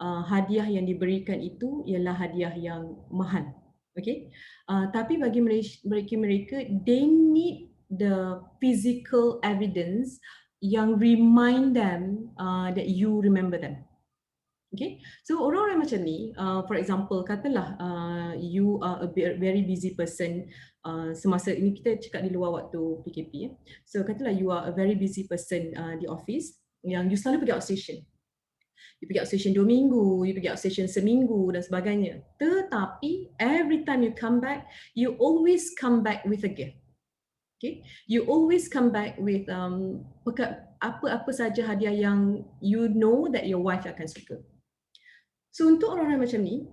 hadiah yang diberikan itu ialah hadiah yang mahal. Okay? Tapi bagi mereka, they need the physical evidence yang remind them that you remember them. Okay, so orang-orang macam ni, for example, katalah you are a very busy person semasa ini, kita cakap di luar waktu PKP. So katalah you are a very busy person di office yang you selalu pergi outstation. You pergi outstation 2 minggu, you pergi outstation seminggu dan sebagainya. Tetapi every time you come back, you always come back with a gift. Okay, you always come back with apa-apa saja hadiah yang you know that your wife akan suka. So untuk orang-orang macam ni,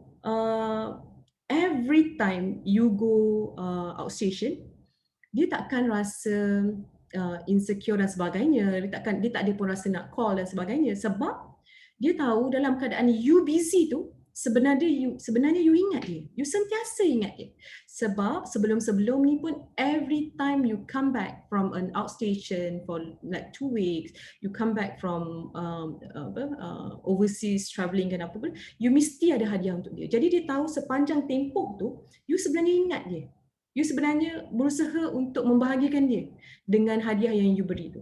every time you go outstation, dia takkan rasa insecure dan sebagainya. Dia tak ada pun rasa nak call dan sebagainya, sebab dia tahu dalam keadaan you busy tu, sebenarnya you ingat dia. You sentiasa ingat dia. Sebab sebelum-sebelum ni pun, every time you come back from an outstation for like 2 weeks, you come back from overseas travelling kan apa pun, you mesti ada hadiah untuk dia. Jadi dia tahu sepanjang tempoh tu, you sebenarnya ingat dia. You sebenarnya berusaha untuk membahagiakan dia dengan hadiah yang you beri tu.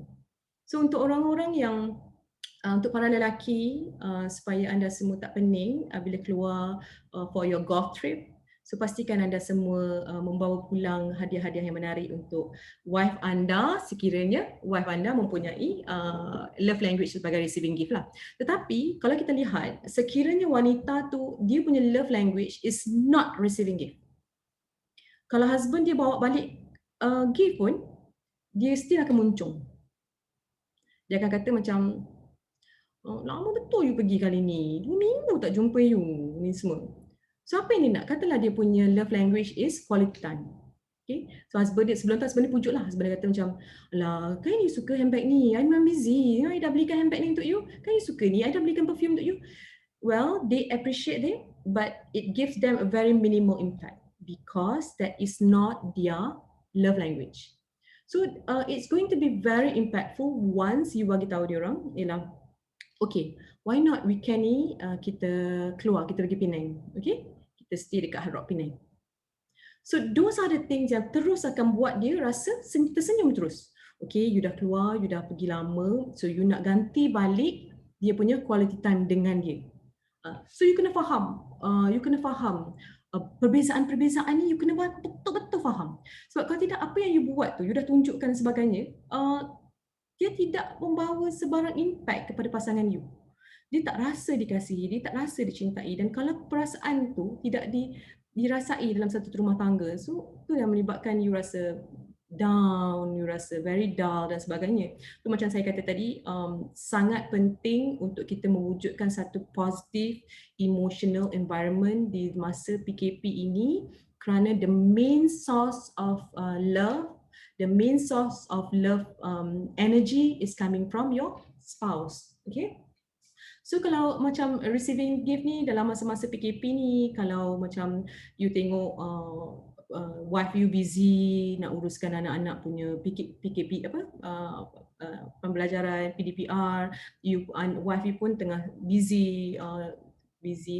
So untuk orang-orang yang untuk para lelaki, supaya anda semua tak pening bila keluar for your golf trip, so pastikan anda semua membawa pulang hadiah-hadiah yang menarik untuk wife anda, sekiranya wife anda mempunyai love language sebagai receiving gift lah. Tetapi kalau kita lihat, sekiranya wanita tu dia punya love language is not receiving gift, kalau husband dia bawa balik gift pun, dia still akan muncung. Dia akan kata macam, lama betul you pergi kali ni, 2 minggu tak jumpa you, ni semua. So apa yang dia nak? Katalah dia punya love language is quality time. Okay? So husband dia, sebelum tu husband dia pujuk lah. Husband dia kata macam, alah kan you suka handbag ni, I memang busy, I dah belikan handbag ni untuk you, kan you suka ni, I dah belikan perfume untuk you. Well, they appreciate them, but it gives them a very minimal impact because that is not their love language. So it's going to be very impactful once you bagi tahu dia orang, ialah okay, why not weekend ni kita keluar, kita pergi Penang, okay? Kita stay dekat Hard Rock Penang. So those are the things yang terus akan buat dia rasa tersenyum terus. Okay, you dah keluar, you dah pergi lama, so you nak ganti balik dia punya quality time dengan dia. So you kena faham, perbezaan-perbezaan ni, you kena betul-betul faham. Sebab kalau tidak, apa yang you buat tu, you dah tunjukkan sebagainya, dia tidak membawa sebarang impact kepada pasangan you. Dia tak rasa dikasihi, dia tak rasa dicintai, dan kalau perasaan tu tidak dirasai dalam satu rumah tangga, so tu yang menyebabkan you rasa down, you rasa very dull dan sebagainya. Tu macam saya kata tadi, sangat penting untuk kita mewujudkan satu positive emotional environment di masa PKP ini, kerana the main source of love, the main source of love energy is coming from your spouse. Okay. So kalau macam receiving gift ni dalam masa-masa PKP ni, kalau macam you tengok wife you busy nak uruskan anak-anak punya PKP pembelajaran PDPR, wife you pun tengah busy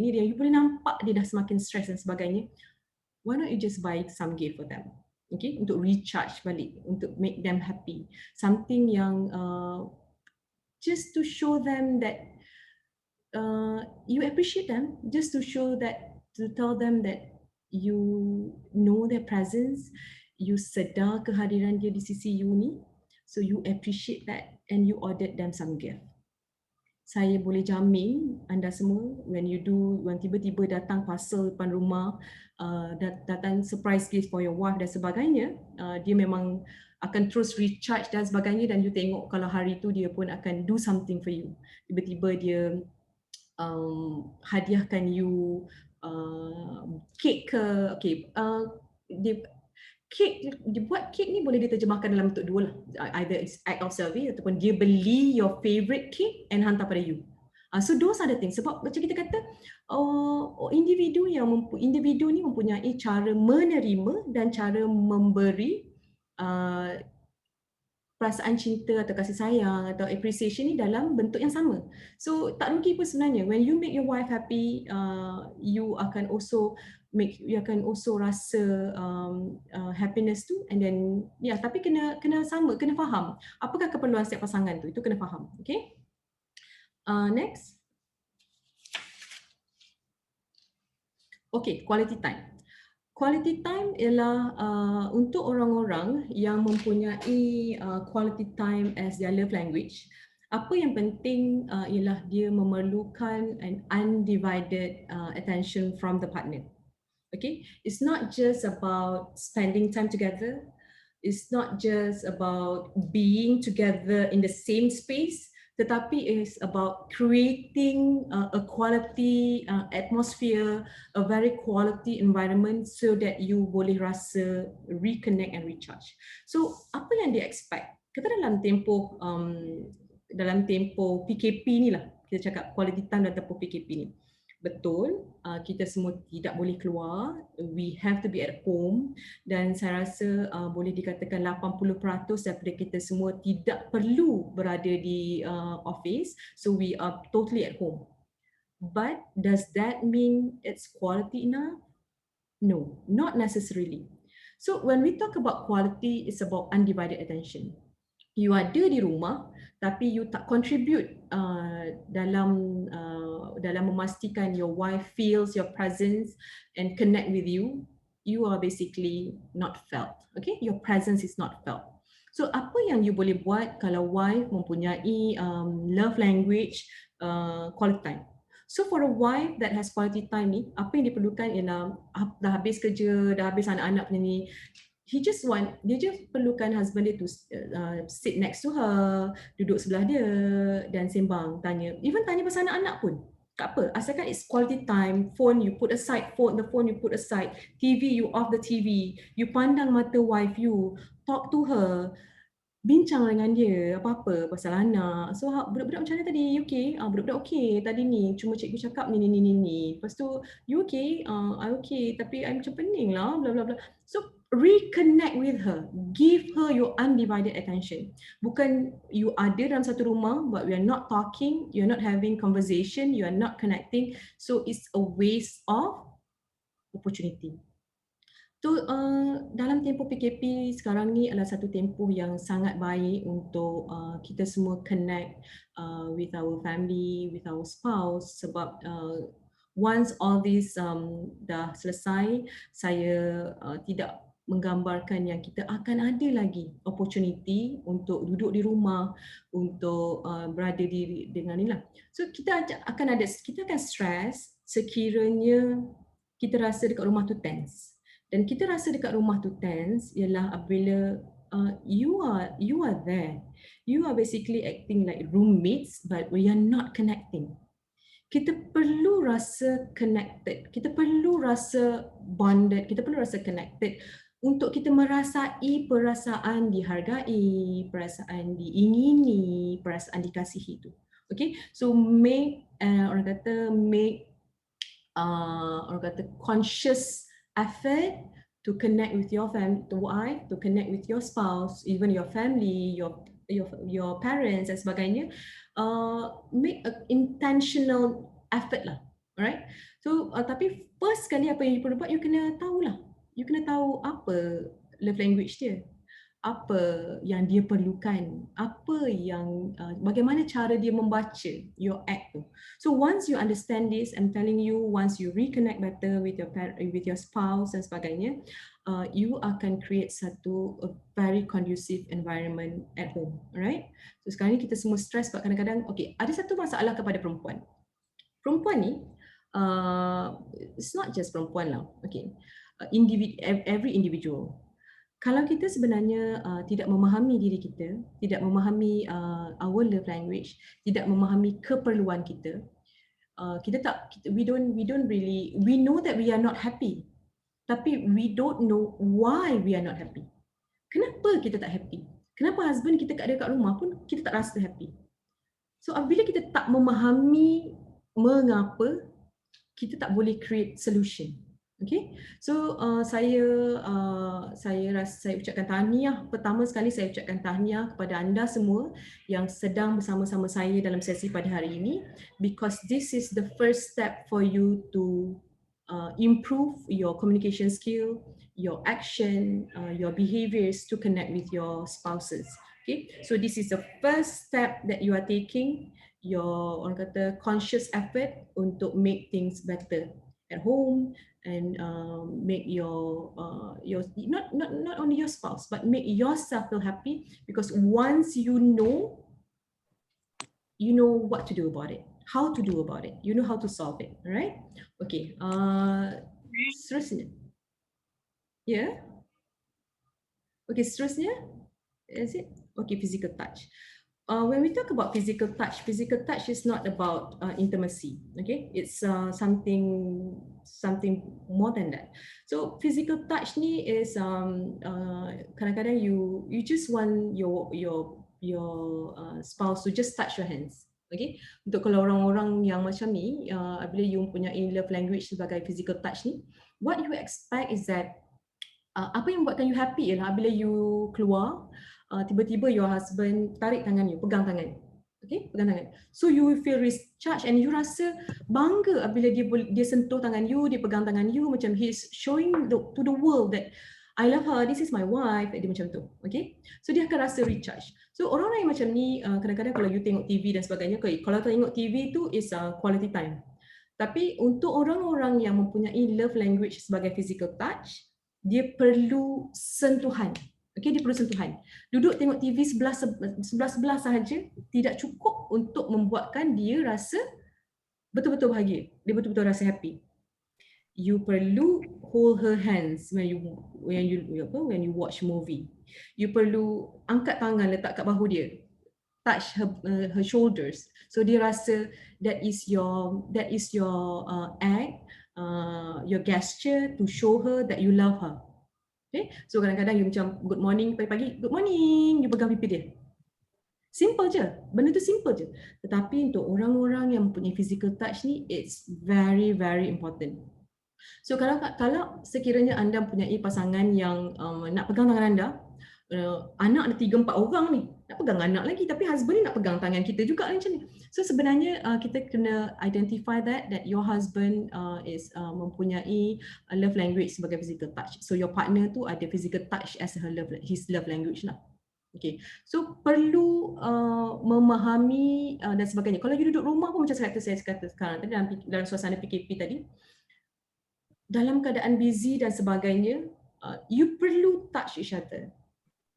ni, dia you boleh nampak dia dah semakin stress dan sebagainya. Why not you just buy some gift for them? Okay, untuk recharge balik, untuk make them happy. Something yang just to show them that you appreciate them, just to show that, to tell them that you know their presence, you sedar kehadiran dia di sisi you ni, so you appreciate that and you ordered them some gift. Saya boleh jamin anda semua, when tiba-tiba datang parcel depan rumah, datang surprise gift for your wife dan sebagainya, dia memang akan terus recharge dan sebagainya, dan you tengok kalau hari tu dia pun akan do something for you. Tiba-tiba dia hadiahkan you kek ke, dia buat kek ni boleh diterjemahkan dalam bentuk dua lah, either it's act of service ataupun dia beli your favorite cake and hantar pada you. So those are the things. Sebab macam kita kata, individu ni mempunyai cara menerima dan cara memberi perasaan cinta atau kasih sayang atau appreciation ni dalam bentuk yang sama. So tak rugi pun sebenarnya. When you make your wife happy, you akan also rasa happiness tu, and then tapi kena sama, kena faham apakah keperluan setiap pasangan tu, itu kena faham. Okay. Next. Okay, quality time. Quality time ialah untuk orang-orang yang mempunyai quality time as their love language. Apa yang penting ialah dia memerlukan an undivided attention from the partner. Okay, it's not just about spending time together. It's not just about being together in the same space, tetapi it's about creating a quality atmosphere, a very quality environment, so that you boleh rasa reconnect and recharge. So apa yang dia expect? Kita dalam tempoh PKP ni lah, kita cakap quality time dalam tempoh PKP ni. Betul, kita semua tidak boleh keluar, we have to be at home, dan saya rasa boleh dikatakan 80% daripada kita semua tidak perlu berada di office, so we are totally at home. But does that mean it's quality enough? No, not necessarily. So when we talk about quality, it's about undivided attention. You ada di rumah, tapi you tak contribute dalam memastikan your wife feels your presence and connect with you, you are basically not felt. Okay, your presence is not felt. So apa yang you boleh buat kalau wife mempunyai love language quality time? So for a wife that has quality time ni, apa yang diperlukan ialah dah habis kerja, dah habis anak-anak punya ni, dia just perlukan husband dia to sit next to her, duduk sebelah dia dan sembang, tanya pasal anak-anak pun. Tak apa, asalkan it's quality time. Phone you put aside, the phone you put aside, TV you off the TV, you pandang mata wife you, talk to her, bincang dengan dia apa-apa pasal anak. So budak-budak macam mana tadi? You okay? Budak-budak okay tadi ni, cuma cikgu cakap ni. Lepas tu, you okay? I okay, tapi I macam pening lah, bla bla bla. So reconnect with her, give her your undivided attention. Bukan you ada dalam satu rumah but we are not talking, you are not having conversation, you are not connecting, so it's a waste of opportunity. So dalam tempoh PKP sekarang ni adalah satu tempoh yang sangat baik untuk kita semua connect with our family, with our spouse, sebab once all this dah selesai, saya tidak menggambarkan yang kita akan ada lagi opportunity untuk duduk di rumah, untuk berada dengan ni lah. So kita akan stress sekiranya kita rasa dekat rumah tu tense. Dan kita rasa dekat rumah tu tense ialah apabila you are there. You are basically acting like roommates but we are not connecting. kita perlu rasa connected, kita perlu rasa bonded, kita perlu rasa connected untuk kita merasai perasaan dihargai, perasaan diingini, perasaan dikasihi itu. Okay, so orang kata conscious effort to connect with your family, to wife, to connect with your spouse, even your family, your parents dan sebagainya. Make an intentional effort lah, alright? So tapi first sekali apa yang you perlu buat, you kena tahulah, you kena tahu apa love language dia, apa yang dia perlukan, apa yang bagaimana cara dia membaca your act tu. So once you understand this, I'm telling you, once you reconnect better with your spouse dan sebagainya, you akan create a very conducive environment at home, alright? So sekarang ni kita semua stress sebab kadang-kadang, okay, ada satu masalah kepada perempuan. Perempuan ni, it's not just perempuan lah, okay, every individual. Kalau kita sebenarnya tidak memahami diri kita, tidak memahami our love language, tidak memahami keperluan kita, we know that we are not happy, tapi we don't know why we are not happy. Kenapa kita tak happy? Kenapa husband kita ada kat rumah pun kita tak rasa happy? So bila kita tak memahami mengapa, kita tak boleh create solution. Okay, so saya ucapkan tahniah. Pertama sekali saya ucapkan tahniah kepada anda semua yang sedang bersama-sama saya dalam sesi pada hari ini, because this is the first step for you to improve your communication skill, your action, your behaviors to connect with your spouses. Okay, so this is the first step that you are taking, your orang kata conscious effort untuk make things better at home, and make your not only your spouse but make yourself feel happy, because once you know what to do about it, how to do about it, you know how to solve it, right? Okay, seterusnya, yeah, okay, seterusnya, is it okay? Physical touch. When we talk about physical touch is not about intimacy, okay? It's something more than that. So physical touch ni is kadang-kadang you just want your spouse to just touch your hands, okay? Untuk kalau orang-orang yang macam ni, bila you punya love language sebagai physical touch ni, what you expect is that apa yang buatkan you happy ialah bila you keluar, tiba-tiba your husband tarik tangan you, pegang tangan, okay, pegang tangan. So you will feel recharged and you rasa bangga bila dia sentuh tangan you, dia pegang tangan you, macam he's showing to the world that I love her, this is my wife, dia macam tu, okay. So dia akan rasa recharge. So orang-orang yang macam ni, kadang-kadang kalau you tengok TV dan sebagainya, okay, kalau tengok TV tu is quality time. Tapi untuk orang-orang yang mempunyai love language sebagai physical touch, dia perlu sentuhan. Okay, dia perlu sentuhan. Duduk tengok TV sebelah sahaja tidak cukup untuk membuatkan dia rasa betul-betul bahagia. Dia betul-betul rasa happy. You perlu hold her hands when you watch movie. You perlu angkat tangan letak kat bahu dia. Touch her shoulders. So dia rasa that is your act, your gesture to show her that you love her. Okay, so kadang-kadang you macam good morning, pagi-pagi, good morning, you pegang pipi dia. Simple je, benda tu simple je. Tetapi untuk orang-orang yang mempunyai physical touch ni, it's very, very important. So kalau sekiranya anda mempunyai pasangan yang nak pegang tangan anda, anak ada 3-4 orang ni, nak pegang anak lagi, tapi husband ni nak pegang tangan kita juga macam ni. So sebenarnya kita kena identify that your husband is mempunyai love language sebagai physical touch. So your partner tu ada physical touch as his love language lah. Okay, so perlu memahami dan sebagainya. Kalau you duduk rumah pun macam saya kata sekarang tadi dalam suasana PKP tadi, dalam keadaan busy dan sebagainya, you perlu touch each other.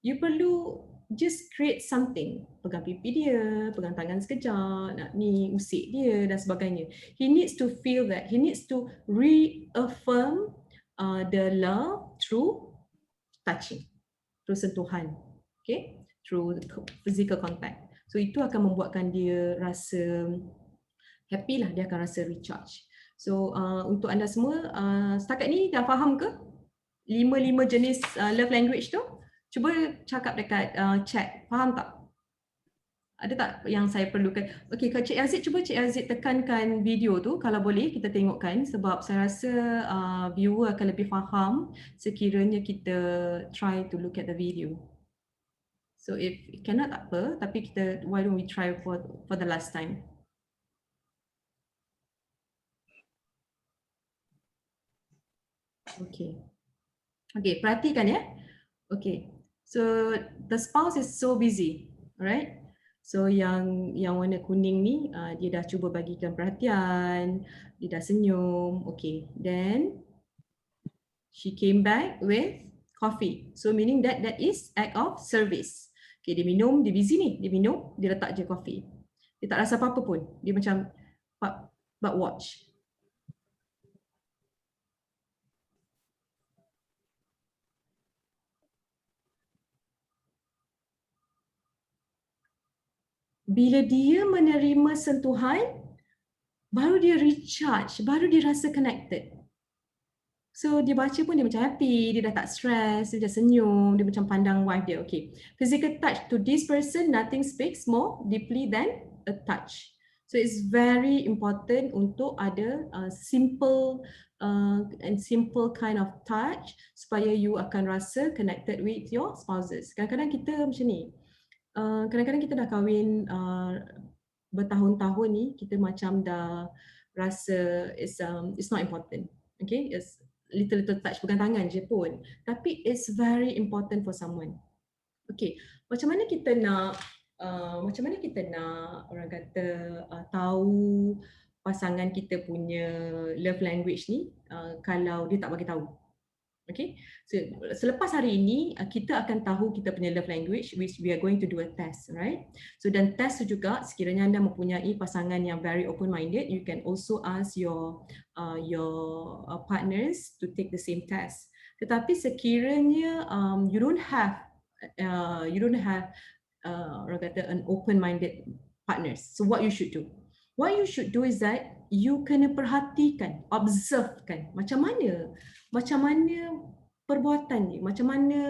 You perlu just create something. Pegang pipi dia, pegang tangan sekejap, nak ni, usik dia dan sebagainya. He needs to feel that. He needs to reaffirm the love through touching, through sentuhan, okay, through physical contact. So itu akan membuatkan dia rasa happy lah, dia akan rasa recharge. So untuk anda semua, setakat ni dah faham ke 5 jenis love language tu? Cuba cakap dekat chat, faham tak? Ada tak yang saya perlukan? Okey, kalau Cik Aziz, cuba Cik Aziz tekankan video tu kalau boleh kita tengokkan, sebab saya rasa viewer akan lebih faham sekiranya kita try to look at the video. So if cannot tak apa, tapi kita, why don't we try for the last time? Okay. Okay, perhatikan ya. Okay. So the spouse is so busy, alright? So yang warna kuning ni dia dah cuba bagikan perhatian, dia dah senyum. Okay. Then she came back with coffee. So meaning that is act of service. Okay, dia minum, dia busy ni, dia minum, dia letak je coffee. Dia tak rasa apa-apa pun. Dia macam but watch. Bila dia menerima sentuhan, baru dia recharge, baru dia rasa connected. So dia baca pun dia macam happy, dia dah tak stress, dia dah senyum, dia macam pandang wife dia. Okay. Physical touch to this person, nothing speaks more deeply than a touch. So it's very important untuk ada simple and simple kind of touch supaya you akan rasa connected with your spouses. Kadang-kadang kita macam ni. Kadang-kadang kita dah kahwin bertahun-tahun ni, kita macam dah rasa it's not important. Okay, it's little touch, pegang tangan je pun, tapi it's very important for someone. Okay, macam mana kita nak orang kata tahu pasangan kita punya love language ni kalau dia tak bagi tahu. Okay, so selepas hari ini kita akan tahu kita punya love language, which we are going to do a test, right? So dan test tu juga, sekiranya anda mempunyai pasangan yang very open minded, you can also ask your partners to take the same test. Tetapi sekiranya you don't have orang kata an open minded partners, so what you should do? What you should do is that you kena perhatikan, observekan macam mana perbuatan dia, macam mana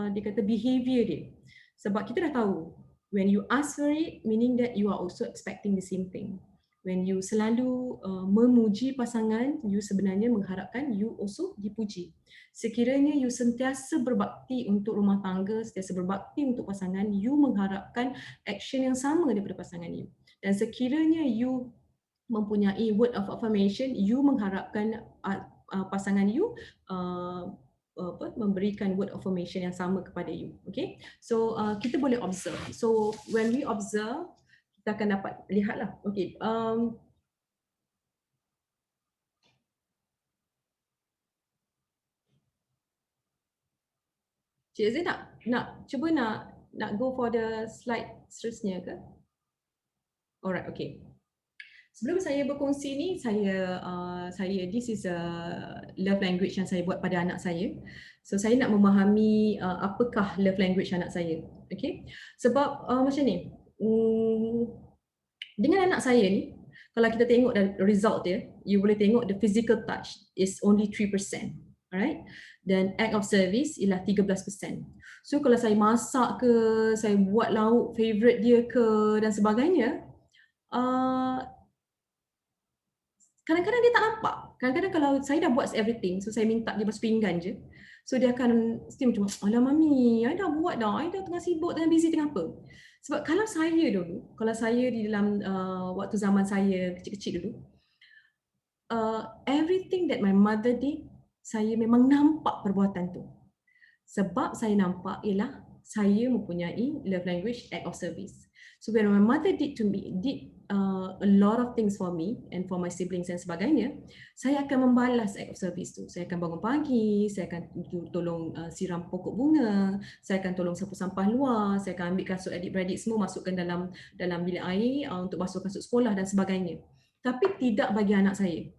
dia kata behavior dia. Sebab kita dah tahu, when you ask for it, meaning that you are also expecting the same thing. When you selalu memuji pasangan, you sebenarnya mengharapkan you also dipuji. Sekiranya you sentiasa berbakti untuk rumah tangga, sentiasa berbakti untuk pasangan, you mengharapkan action yang sama daripada pasangan you. Dan sekiranya you mempunyai word of affirmation, you mengharapkan pasangan you memberikan word of affirmation yang sama kepada you. Okay, so kita boleh observe. So when we observe, kita akan dapat lihatlah. Okay, Cik Zee nak cuba nak go for the slide seterusnya ke? Alright, okay. Sebelum saya berkongsi ni, saya this is a love language yang saya buat pada anak saya. So saya nak memahami apakah love language anak saya. Okay? Sebab macam ni, dengan anak saya ni, kalau kita tengok result dia, you boleh tengok the physical touch is only 3%. Alright? Dan act of service ialah 13%. So kalau saya masak ke, saya buat lauk favorite dia ke dan sebagainya, kadang-kadang dia tak nampak. Kadang-kadang kalau saya dah buat everything, so saya minta dia basuh pinggan je, so dia akan mesti macam, alah mami, I dah buat dah, I dah tengah sibuk, tengah busy, tengah apa. Sebab kalau saya di dalam waktu zaman saya kecil-kecil dulu, everything that my mother did, saya memang nampak perbuatan tu. Sebab saya nampak ialah saya mempunyai love language act of service. So when my mother did a lot of things for me and for my siblings dan sebagainya, saya akan membalas act of service tu. Saya akan bangun pagi, saya akan tolong siram pokok bunga, saya akan tolong sapu sampah luar, saya akan ambil kasut adik-beradik semua masukkan dalam bilik air untuk basuh kasut sekolah dan sebagainya. Tapi tidak bagi anak saya.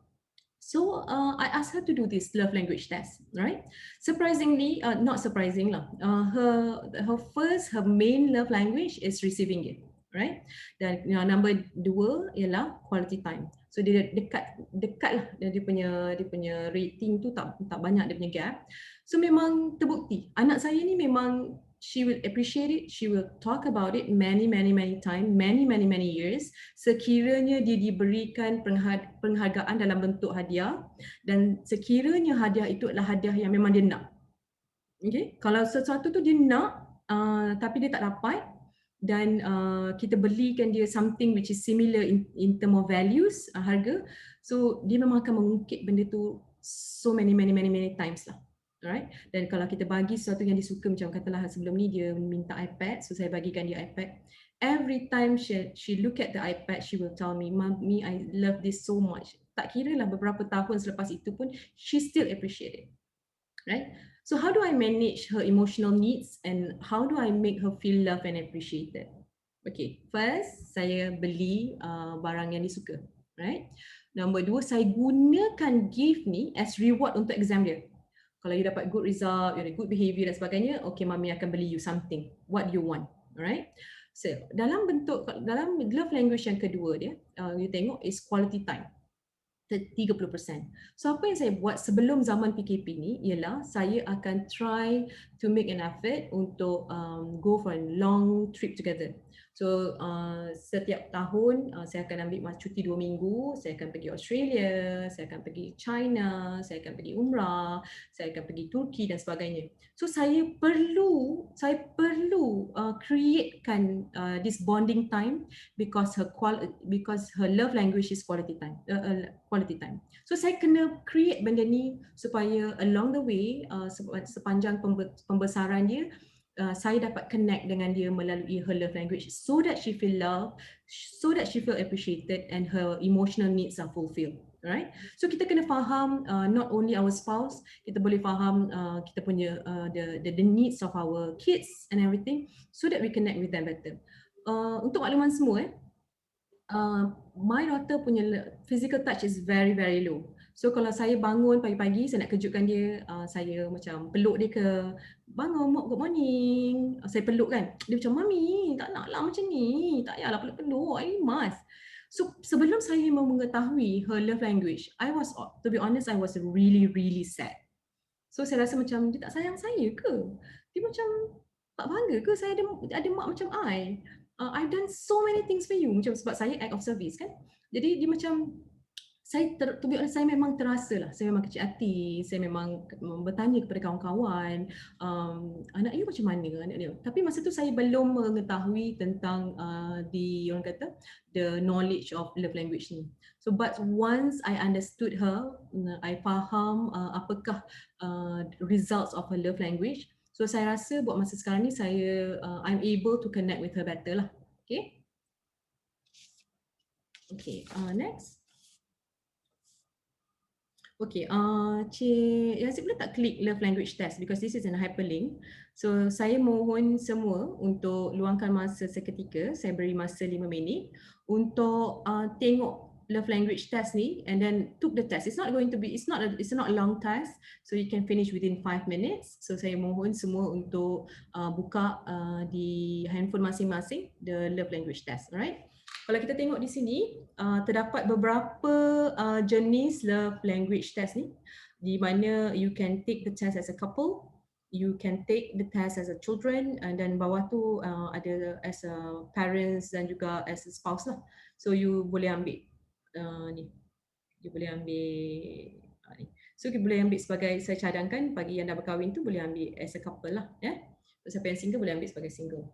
So I asked her to do this love language test, right? Surprisingly, not surprising lah. Her main love language is receiving gift. right? Dan number 2 ialah quality time. So dia dekat lah dia punya rating tu tak banyak dia punya gap. So memang terbukti anak saya ni memang she will appreciate it, she will talk about it many time, many years sekiranya dia diberikan penghargaan dalam bentuk hadiah, dan sekiranya hadiah itu adalah hadiah yang memang dia nak. Okay, kalau sesuatu tu dia nak tapi dia tak dapat, dan kita belikan dia something which is similar in term of values, harga, so dia memang akan mengungkit benda tu so many times lah. Alright, dan kalau kita bagi sesuatu yang dia suka, macam katalah sebelum ni dia minta iPad, so saya bagikan dia iPad. Every time she look at the iPad, she will tell me, "Mommy, I love this so much." Tak kira lah beberapa tahun selepas itu pun, she still appreciate it. Right? So how do I manage her emotional needs and how do I make her feel loved and appreciated? Okay, first saya beli barang yang dia suka, right? Number 2, saya gunakan gift ni as reward untuk exam dia. Kalau you dapat good result, you ada good behavior dan sebagainya, okay, mami akan beli you something, what you want, alright? So dalam love language yang kedua dia, you tengok is quality time. 30%. So apa yang saya buat sebelum zaman PKP ni ialah saya akan try to make an effort untuk go for a long trip together. So setiap tahun saya akan ambil cuti 2 minggu, saya akan pergi Australia, saya akan pergi China, saya akan pergi umrah, saya akan pergi Turki dan sebagainya. So saya perlu createkan this bonding time because her love language is quality time. So saya kena create benda ni supaya along the way sepanjang pembesaran dia, saya dapat connect dengan dia melalui her love language so that she feel loved, so that she feel appreciated and her emotional needs are fulfilled. Right? So kita kena faham not only our spouse, kita boleh faham kita punya the needs of our kids and everything so that we connect with them better. Untuk makluman semua, my daughter punya physical touch is very low. So kalau saya bangun pagi-pagi, saya nak kejutkan dia, saya macam peluk dia ke, bangun, good morning, saya peluk kan. Dia macam, mami, tak nak lah macam ni, tak payahlah peluk-peluk, I must. So sebelum saya mau mengetahui her love language, to be honest, I was really sad. So saya rasa macam, dia tak sayang saya ke? Dia macam tak bangga ke saya ada mak macam I? I've done so many things for you, macam sebab saya act of service kan. Jadi dia macam, to be honest, saya memang terasa lah, saya memang kecil hati, saya memang bertanya kepada kawan-kawan, anak you macam mana anak dia. Tapi masa tu saya belum mengetahui tentang orang kata the knowledge of love language ni. So but once I understood her, I faham apakah results of her love language. So saya rasa buat masa sekarang ni I'm able to connect with her better lah. Okay. Okay, next. Okay, Cik Yazid boleh tak klik love language test because this is an hyperlink. So saya mohon semua untuk luangkan masa seketika, saya beri masa 5 minit untuk tengok love language test ni and then took the test. It's not a long test, so you can finish within 5 minutes. So saya mohon semua untuk buka di handphone masing-masing the love language test, alright? Kalau kita tengok di sini, terdapat beberapa jenis love language test ni, di mana you can take the test as a couple, you can take the test as a children, dan bawah tu ada as a parents dan juga as a spouse lah. So you boleh ambil ni, you boleh ambil ni. So you boleh ambil sebagai, saya cadangkan bagi yang dah berkahwin tu boleh ambil as a couple lah, ya. So, siapa yang single boleh ambil sebagai single.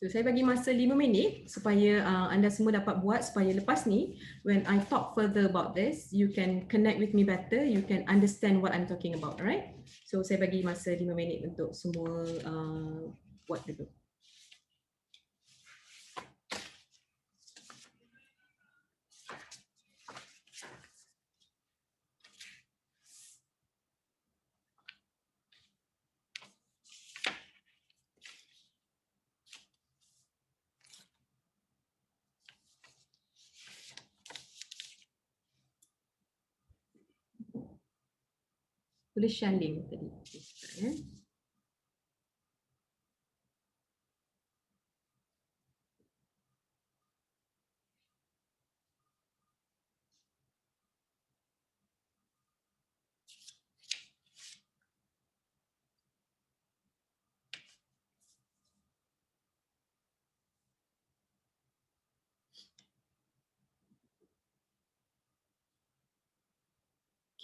So, saya bagi masa 5 minit supaya anda semua dapat buat, supaya lepas ni when I talk further about this, you can connect with me better, you can understand what I'm talking about, alright? So saya bagi masa 5 minit untuk semua buat dulu. Tulis share link tadi. Sekejap, ya.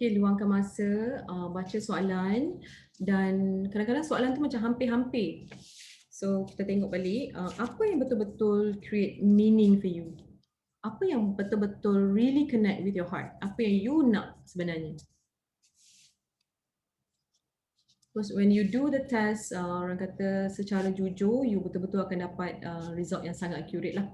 Okay, luangkan masa, baca soalan dan kadang-kadang soalan tu macam hampir-hampir. So kita tengok balik, apa yang betul-betul create meaning for you? Apa yang betul-betul really connect with your heart? Apa yang you nak sebenarnya? Because when you do the test, orang kata secara jujur, you betul-betul akan dapat result yang sangat accurate lah.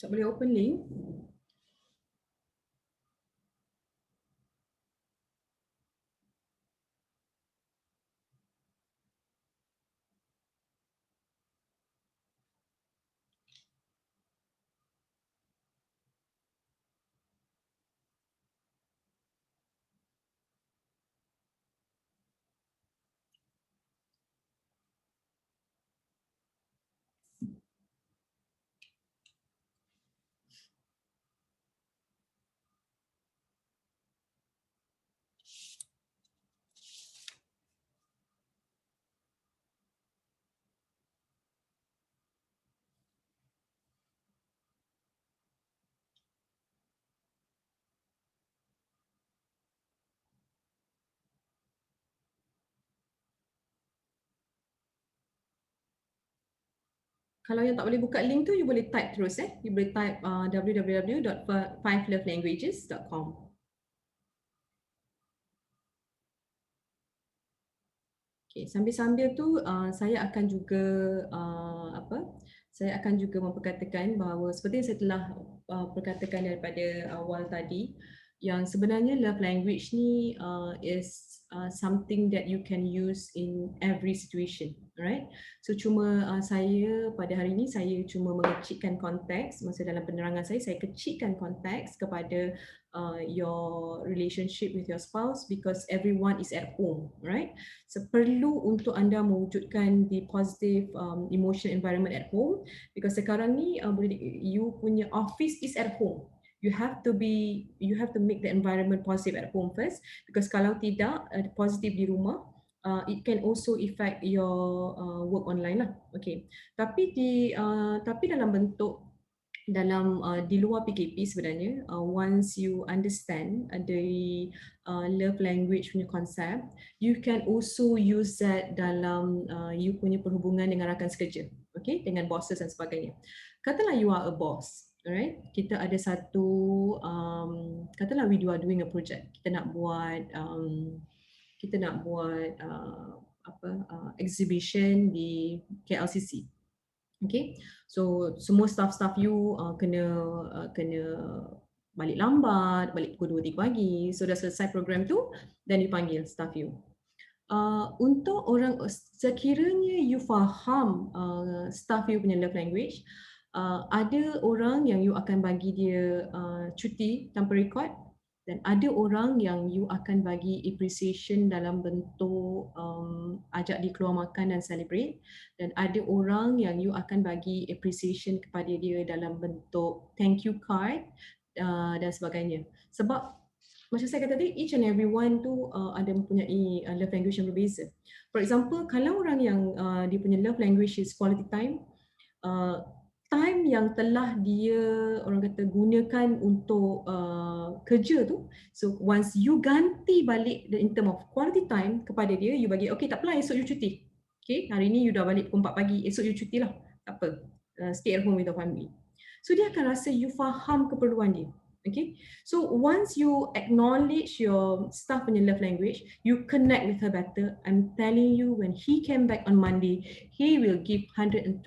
Tak boleh open link. Kalau yang tak boleh buka link tu, you boleh type terus. You boleh type www.5lovelanguages.com. Okay, sambil-sambil tu saya akan juga saya akan juga memperkatakan bahawa seperti yang saya telah perkatakan daripada awal tadi, yang sebenarnya love language ni is something that you can use in every situation, right? So cuma saya pada hari ini saya cuma mengecikkan konteks, masa dalam penerangan saya kecikkan konteks kepada your relationship with your spouse because everyone is at home, right? So perlu untuk anda mewujudkan the positive emotional environment at home because sekarang ni you punya office is at home. You have to make the environment positive at home first because kalau tidak positif di rumah, it can also affect your work online lah. Okay. Tapi dalam bentuk di luar PKP sebenarnya, once you understand the love language punya konsep, you can also use that dalam you punya perhubungan dengan rakan sekerja, okay, dengan bosses dan sebagainya. Katalah you are a boss, alright, kita ada satu katalah we are doing a project, kita nak buat exhibition di KLCC. Okay, so semua staff-staff you kena balik lambat, balik pukul 2-3 pagi. So dah selesai program tu, then you panggil staff you. Untuk orang, sekiranya you faham staff you punya love language, ada orang yang you akan bagi dia cuti tanpa record, dan ada orang yang you akan bagi appreciation dalam bentuk ajak dia keluar makan dan celebrate, dan ada orang yang you akan bagi appreciation kepada dia dalam bentuk thank you card dan sebagainya. Sebab macam saya kata tadi, each and everyone tu ada mempunyai love language yang berbeza. For example, kalau orang yang dia punya love language is quality time, time yang telah dia orang kata gunakan untuk kerja tu, so once you ganti balik in term of quality time kepada dia, you bagi okay tak apalah, esok you cuti, okay, hari ni you dah balik pukul 4 pagi, esok you cuti lah, tak apa, stay at home with your family. So dia akan rasa you faham keperluan dia. Okay, so once you acknowledge your staff in your love language, you connect with her better. I'm telling you, when he came back on Monday, he will give 120%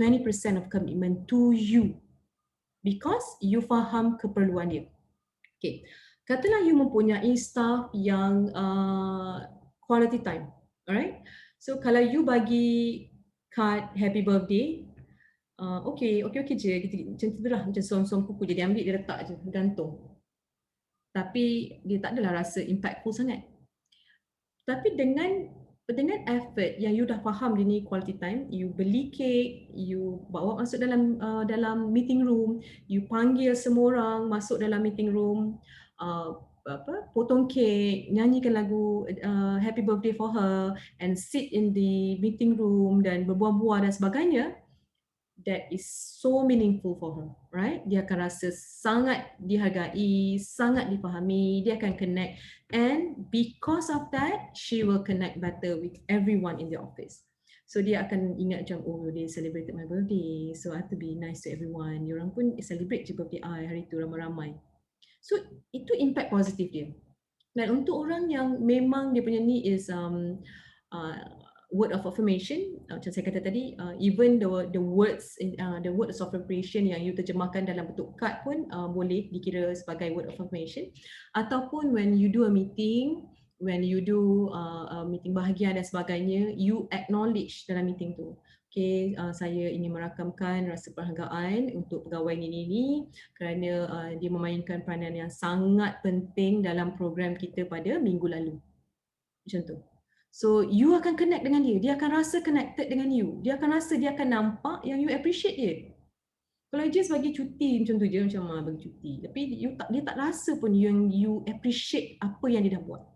of commitment to you because you faham keperluan dia. Okay, katalah you mempunyai staff yang quality time, alright? So kalau you bagi card happy birthday, okay je, gitu, macam tu lah, macam som-som kuku je, dia ambil, dia letak je, gantung. Tapi dia tak adalah rasa impactful sangat. Tapi dengan effort yang you dah faham dia ni quality time, you beli kek, you bawa masuk dalam meeting room, you panggil semua orang masuk dalam meeting room, potong kek, nyanyikan lagu happy birthday for her and sit in the meeting room dan berbual-bual dan sebagainya, that is so meaningful for her, right? Dia akan rasa sangat dihargai, sangat dipahami, dia akan connect, and because of that, she will connect better with everyone in the office. So dia akan ingat macam, oh they celebrated my birthday, so I have to be nice to everyone. Diorang pun celebrate je birthday I hari tu ramai-ramai. So itu impact positif dia. Dan untuk orang yang memang dia punya ni is uh, word of affirmation, macam saya kata tadi, even the words of affirmation yang you terjemahkan dalam bentuk card pun boleh dikira sebagai word of affirmation. Ataupun when you do a meeting, when you do meeting bahagian dan sebagainya, you acknowledge dalam meeting tu. Okay, saya ingin merakamkan rasa perhargaan untuk pegawai ini kerana dia memainkan peranan yang sangat penting dalam program kita pada minggu lalu. Macam tu. So you akan connect dengan dia, dia akan rasa connected dengan you, dia akan rasa, dia akan nampak yang you appreciate dia. Kalau just bagi cuti macam tu je, macam bagi cuti, tapi dia tak rasa pun yang you appreciate apa yang dia dah buat.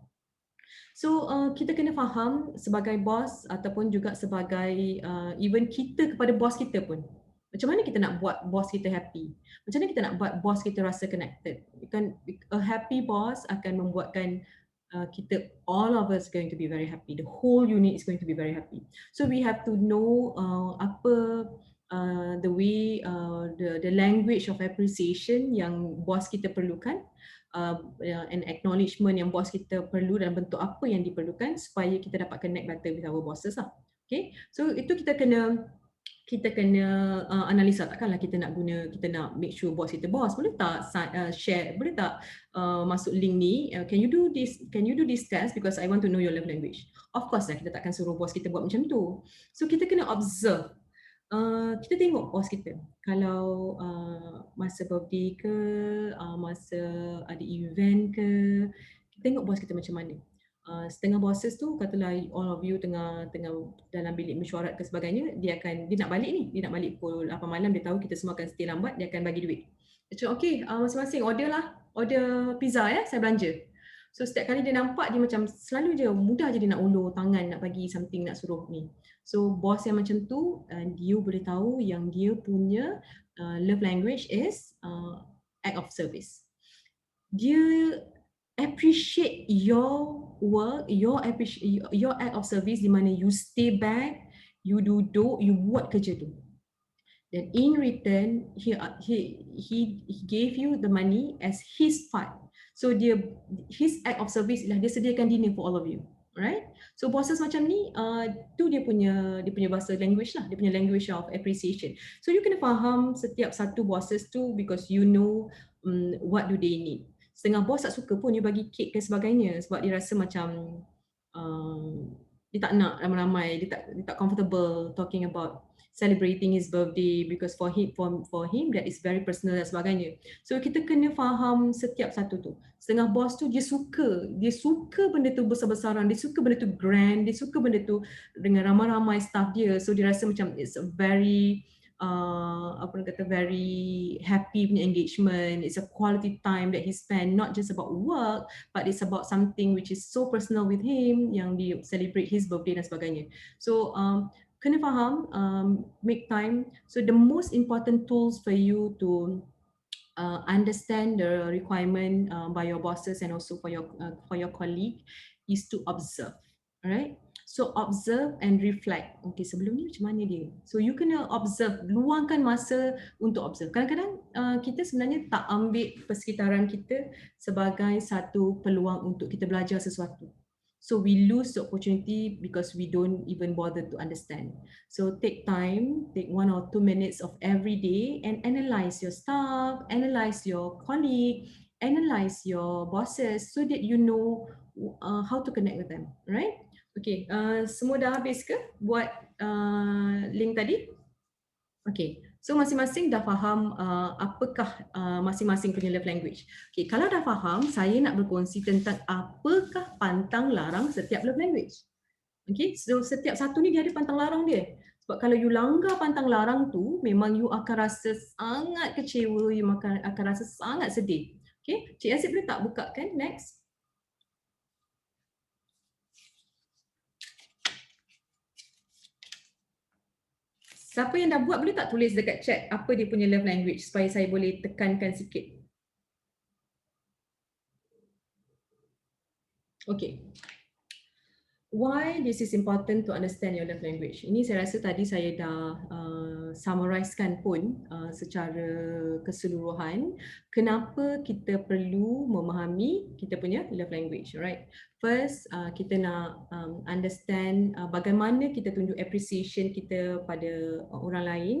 So kita kena faham sebagai bos ataupun juga sebagai even kita kepada bos kita pun, macam mana kita nak buat bos kita happy, macam mana kita nak buat bos kita rasa connected. Kan, a happy boss akan membuatkan kita, all of us going to be very happy, the whole unit is going to be very happy. So we have to know apa the way, the language of appreciation yang bos kita perlukan, and acknowledgement yang bos kita perlu dalam bentuk apa yang diperlukan supaya kita dapat connect better with our bosses lah. Okay, so itu kita kena analisa. Takkanlah kita nak make sure bos kita, bos boleh tak share, boleh tak masuk link ni, can you do this test because I want to know your love language. Of course lah, kita takkan suruh bos kita buat macam tu. So kita kena observe. Kita tengok bos kita, kalau masa birthday ke, masa ada event ke, kita tengok bos kita macam mana. Setengah bosses tu, katalah all of you tengah dalam bilik mesyuarat ke sebagainya, dia nak balik pukul 8 malam, dia tahu kita semua akan stay lambat, dia akan bagi duit. Dia cakap, okay, masing-masing order pizza ya, saya belanja. So setiap kali dia nampak, dia macam selalu je mudah je dia nak ulur tangan, nak bagi something, nak suruh ni. So bos yang macam tu, dia boleh tahu yang dia punya love language is act of service. Dia appreciate your work, your act of service, di mana you stay back, you duduk, you buat kerja tu. Then in return, he gave you the money as his part. So his act of service ialah dia sediakan dinner for all of you. Alright? So bosses macam ni, tu dia punya bahasa language lah, dia punya language of appreciation. So you kena faham setiap satu bosses tu, because you know what do they need. Setengah bos tak suka pun you bagi kek ke sebagainya, sebab dia rasa macam dia tak nak ramai-ramai, dia tak comfortable talking about celebrating his birthday, because for him that is very personal dan sebagainya. So kita kena faham setiap satu tu. Setengah bos tu dia suka benda tu besar-besaran, dia suka benda tu grand, dia suka benda tu dengan ramai-ramai staff dia. So dia rasa macam it's a very very happy punya engagement. It's a quality time that he spend, not just about work, but it's about something which is so personal with him, yang dia celebrate his birthday dan sebagainya. So kena faham, make time. So the most important tools for you to understand the requirement by your bosses and also for your colleague is to observe. Alright. So observe and reflect. Okay, sebelum ni macam mana dia? So you kena observe, luangkan masa untuk observe. Kadang-kadang kita sebenarnya tak ambil persekitaran kita sebagai satu peluang untuk kita belajar sesuatu. So we lose the opportunity because we don't even bother to understand. So take time, take 1 or 2 minutes of every day and analyze your staff, analyze your colleague, analyze your bosses so that you know how to connect with them, right? Okay, semua dah habis ke buat link tadi? Okay, so masing-masing dah faham apakah masing-masing punya love language. Okay, kalau dah faham, saya nak berkongsi tentang apakah pantang larang setiap love language. Okay, so setiap satu ni dia ada pantang larang dia. Sebab kalau you langgar pantang larang tu, memang you akan rasa sangat kecewa, you akan rasa sangat sedih. Okay, Cik Aziz boleh tak bukakan next? Siapa yang dah buat boleh tak tulis dekat chat apa dia punya love language supaya saya boleh tekankan sikit. Okay. Why this is important to understand your love language? Ini saya rasa tadi saya dah summarizekan pun secara keseluruhan kenapa kita perlu memahami kita punya love language, right? First, kita nak understand bagaimana kita tunjuk appreciation kita pada orang lain.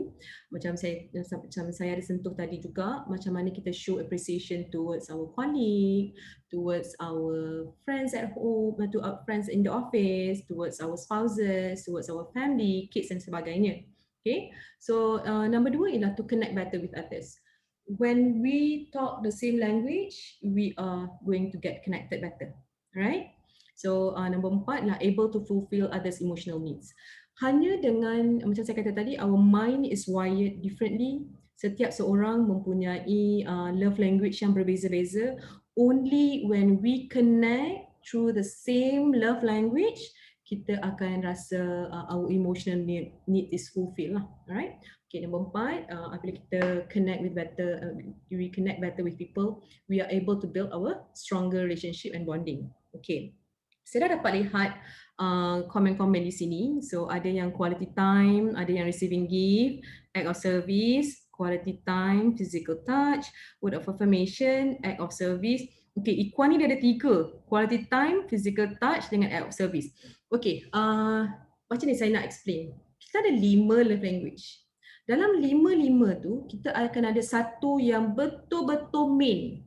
Macam saya ada sentuh tadi juga, macam mana kita show appreciation towards our colleague, towards our friends at home, to our friends in the office, towards our spouses, towards our family, kids dan sebagainya. Okay, so number 2 ialah to connect better with others. When we talk the same language, we are going to get connected better, right? So number 4 lah, able to fulfill others' emotional needs. Hanya dengan, macam saya kata tadi, our mind is wired differently. Setiap seorang mempunyai love language yang berbeza-beza. Only when we connect through the same love language, kita akan rasa our emotional need is fulfilled lah, alright? Okay, number 4, apabila kita connect better with people, we are able to build our stronger relationship and bonding. Okay, saya dah dapat lihat komen-komen di sini. So ada yang quality time, ada yang receiving gift, act of service, quality time, physical touch, word of affirmation, act of service. Okay, Ikhwan ni dia ada 3. Quality time, physical touch dengan act of service. Okay, macam ni saya nak explain. Kita ada 5 love language. Dalam 5 tu, kita akan ada satu yang betul-betul main.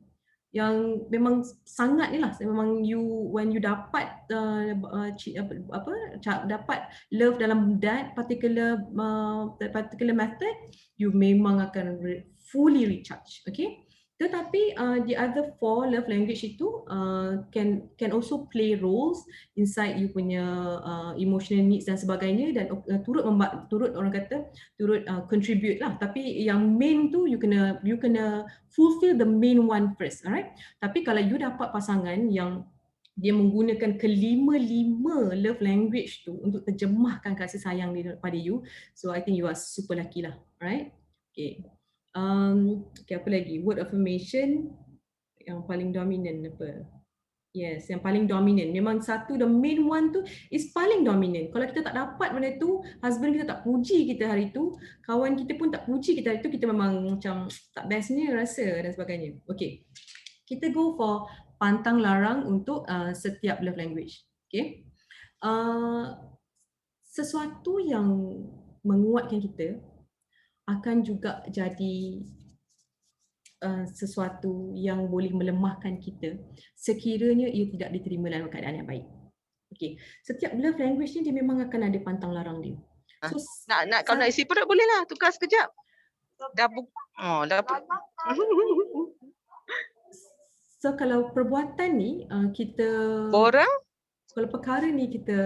Yang memang sangat ni lah, memang when you dapat dapat love dalam that particular method, you memang akan fully recharge. Okay, tetapi the other 4 love language itu can also play roles inside you punya emotional needs dan sebagainya, dan turut orang kata contribute lah. Tapi yang main tu you kena fulfill the main one first, alright? Tapi kalau you dapat pasangan yang dia menggunakan kelima-lima love language tu untuk terjemahkan kasih sayang dia pada you, so I think you are super lucky lah, right? Okay. Okay, apa lagi? Word affirmation yang paling dominant apa? Yes, yang paling dominant. Memang satu, the main one tu is paling dominant. Kalau kita tak dapat benda tu, husband kita tak puji kita hari tu, kawan kita pun tak puji kita hari tu, kita memang macam tak bestnya rasa dan sebagainya. Okay, kita go for pantang larang untuk setiap love language. Okay, sesuatu yang menguatkan kita akan juga jadi sesuatu yang boleh melemahkan kita sekiranya ia tidak diterima dalam keadaan yang baik. Okey, setiap love language ni dia memang akan ada pantang larang dia. So kalau nak isi perut boleh lah, tukar sekejap. So kalau perbuatan ni kita kalau perkara ni kita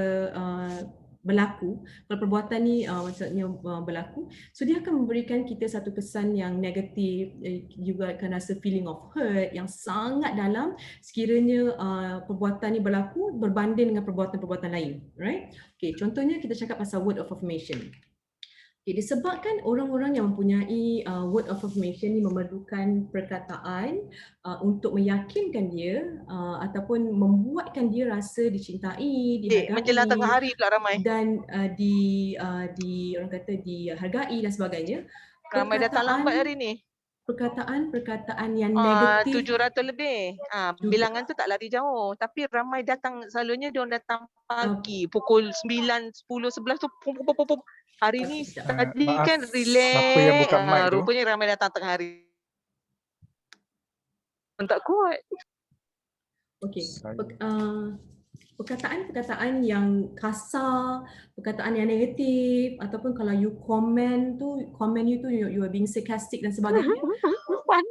berlaku, kalau perbuatan ni maksudnya berlaku, so dia akan memberikan kita satu kesan yang negatif, juga akan rasa feeling of hurt yang sangat dalam sekiranya perbuatan ni berlaku berbanding dengan perbuatan-perbuatan lain, right? Okay, contohnya kita cakap pasal word of affirmation. Disebabkan orang-orang yang mempunyai word of affirmation ni memerlukan perkataan untuk meyakinkan dia ataupun membuatkan dia rasa dicintai, Menjelang tengah dihargai hari pula ramai. dan orang kata dihargai dan sebagainya. Ramai datang lambat hari ni. Perkataan yang negatif 700 lebih. Bilangan tu tak lari jauh. Tapi ramai datang, selalunya diorang datang pagi. Pukul 9, 10, 11 tu. Hari ni tadi Maaf, kan siapa yang buka mic relax. tu? Rupanya ramai datang tengah hari. Tak kuat. Okey. Perkataan-perkataan yang kasar, perkataan yang negatif ataupun kalau you comment you tu you are being sarcastic dan sebagainya.